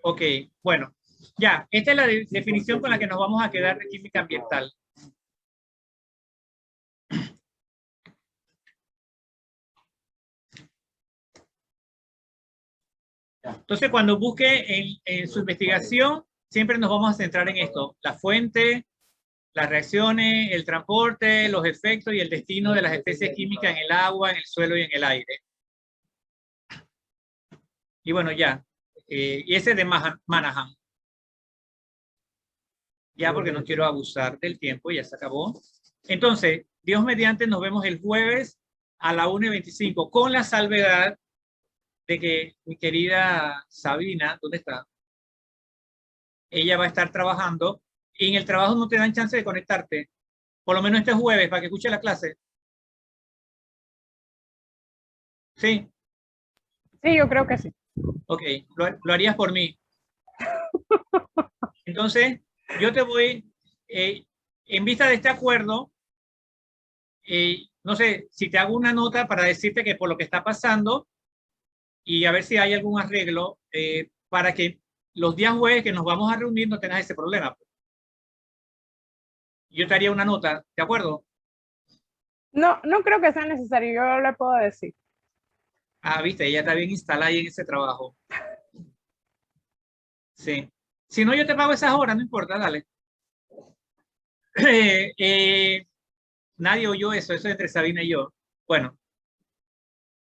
Ok, bueno. Ya, esta es la definición con la que nos vamos a quedar de química ambiental. Entonces, cuando busque en su investigación, siempre nos vamos a centrar en esto. La fuente, las reacciones, el transporte, los efectos y el destino de las especies químicas en el agua, en el suelo y en el aire. Y bueno, ya. Y ese de Manahan. Ya, porque no quiero abusar del tiempo, ya se acabó. Entonces, Dios mediante, nos vemos el jueves a la 1:25, con la salvedad de que mi querida Sabina, ¿dónde está? Ella va a estar trabajando y en el trabajo no te dan chance de conectarte. Por lo menos este jueves, para que escuche la clase. ¿Sí? Sí, yo creo que sí. Ok, lo harías por mí. Entonces, yo te voy, en vista de este acuerdo, no sé, si te hago una nota para decirte que por lo que está pasando y a ver si hay algún arreglo para que los días jueves que nos vamos a reunir no tengas ese problema. Yo te haría una nota, ¿de acuerdo? No, no creo que sea necesario, yo le puedo decir. Ah, viste, ella está bien instalada ahí en ese trabajo. Sí. Si no, yo te pago esas horas, no importa, dale. Nadie oyó eso, eso es entre Sabina y yo. Bueno.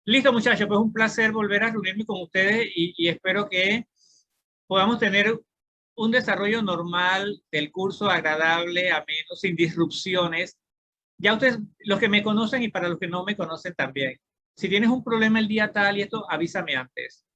Listo, muchachos, pues un placer volver a reunirme con ustedes y espero que podamos tener un desarrollo normal del curso, agradable, ameno, sin disrupciones. Ya ustedes, los que me conocen y para los que no me conocen también, si tienes un problema el día tal y esto, avísame antes.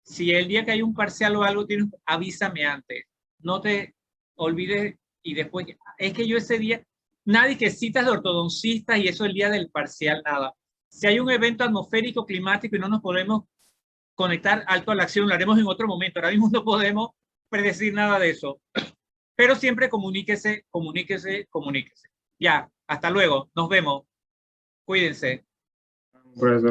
Si el día que hay un parcial o algo tienes, avísame antes. No te olvides y después, es que yo ese día, nadie que citas de ortodoncistas y eso el día del parcial, nada. Si hay un evento atmosférico, climático y no nos podemos conectar alto a la acción, lo haremos en otro momento. Ahora mismo no podemos predecir nada de eso. Pero siempre comuníquese, comuníquese, comuníquese. Ya, hasta luego. Nos vemos. Cuídense. Profesor.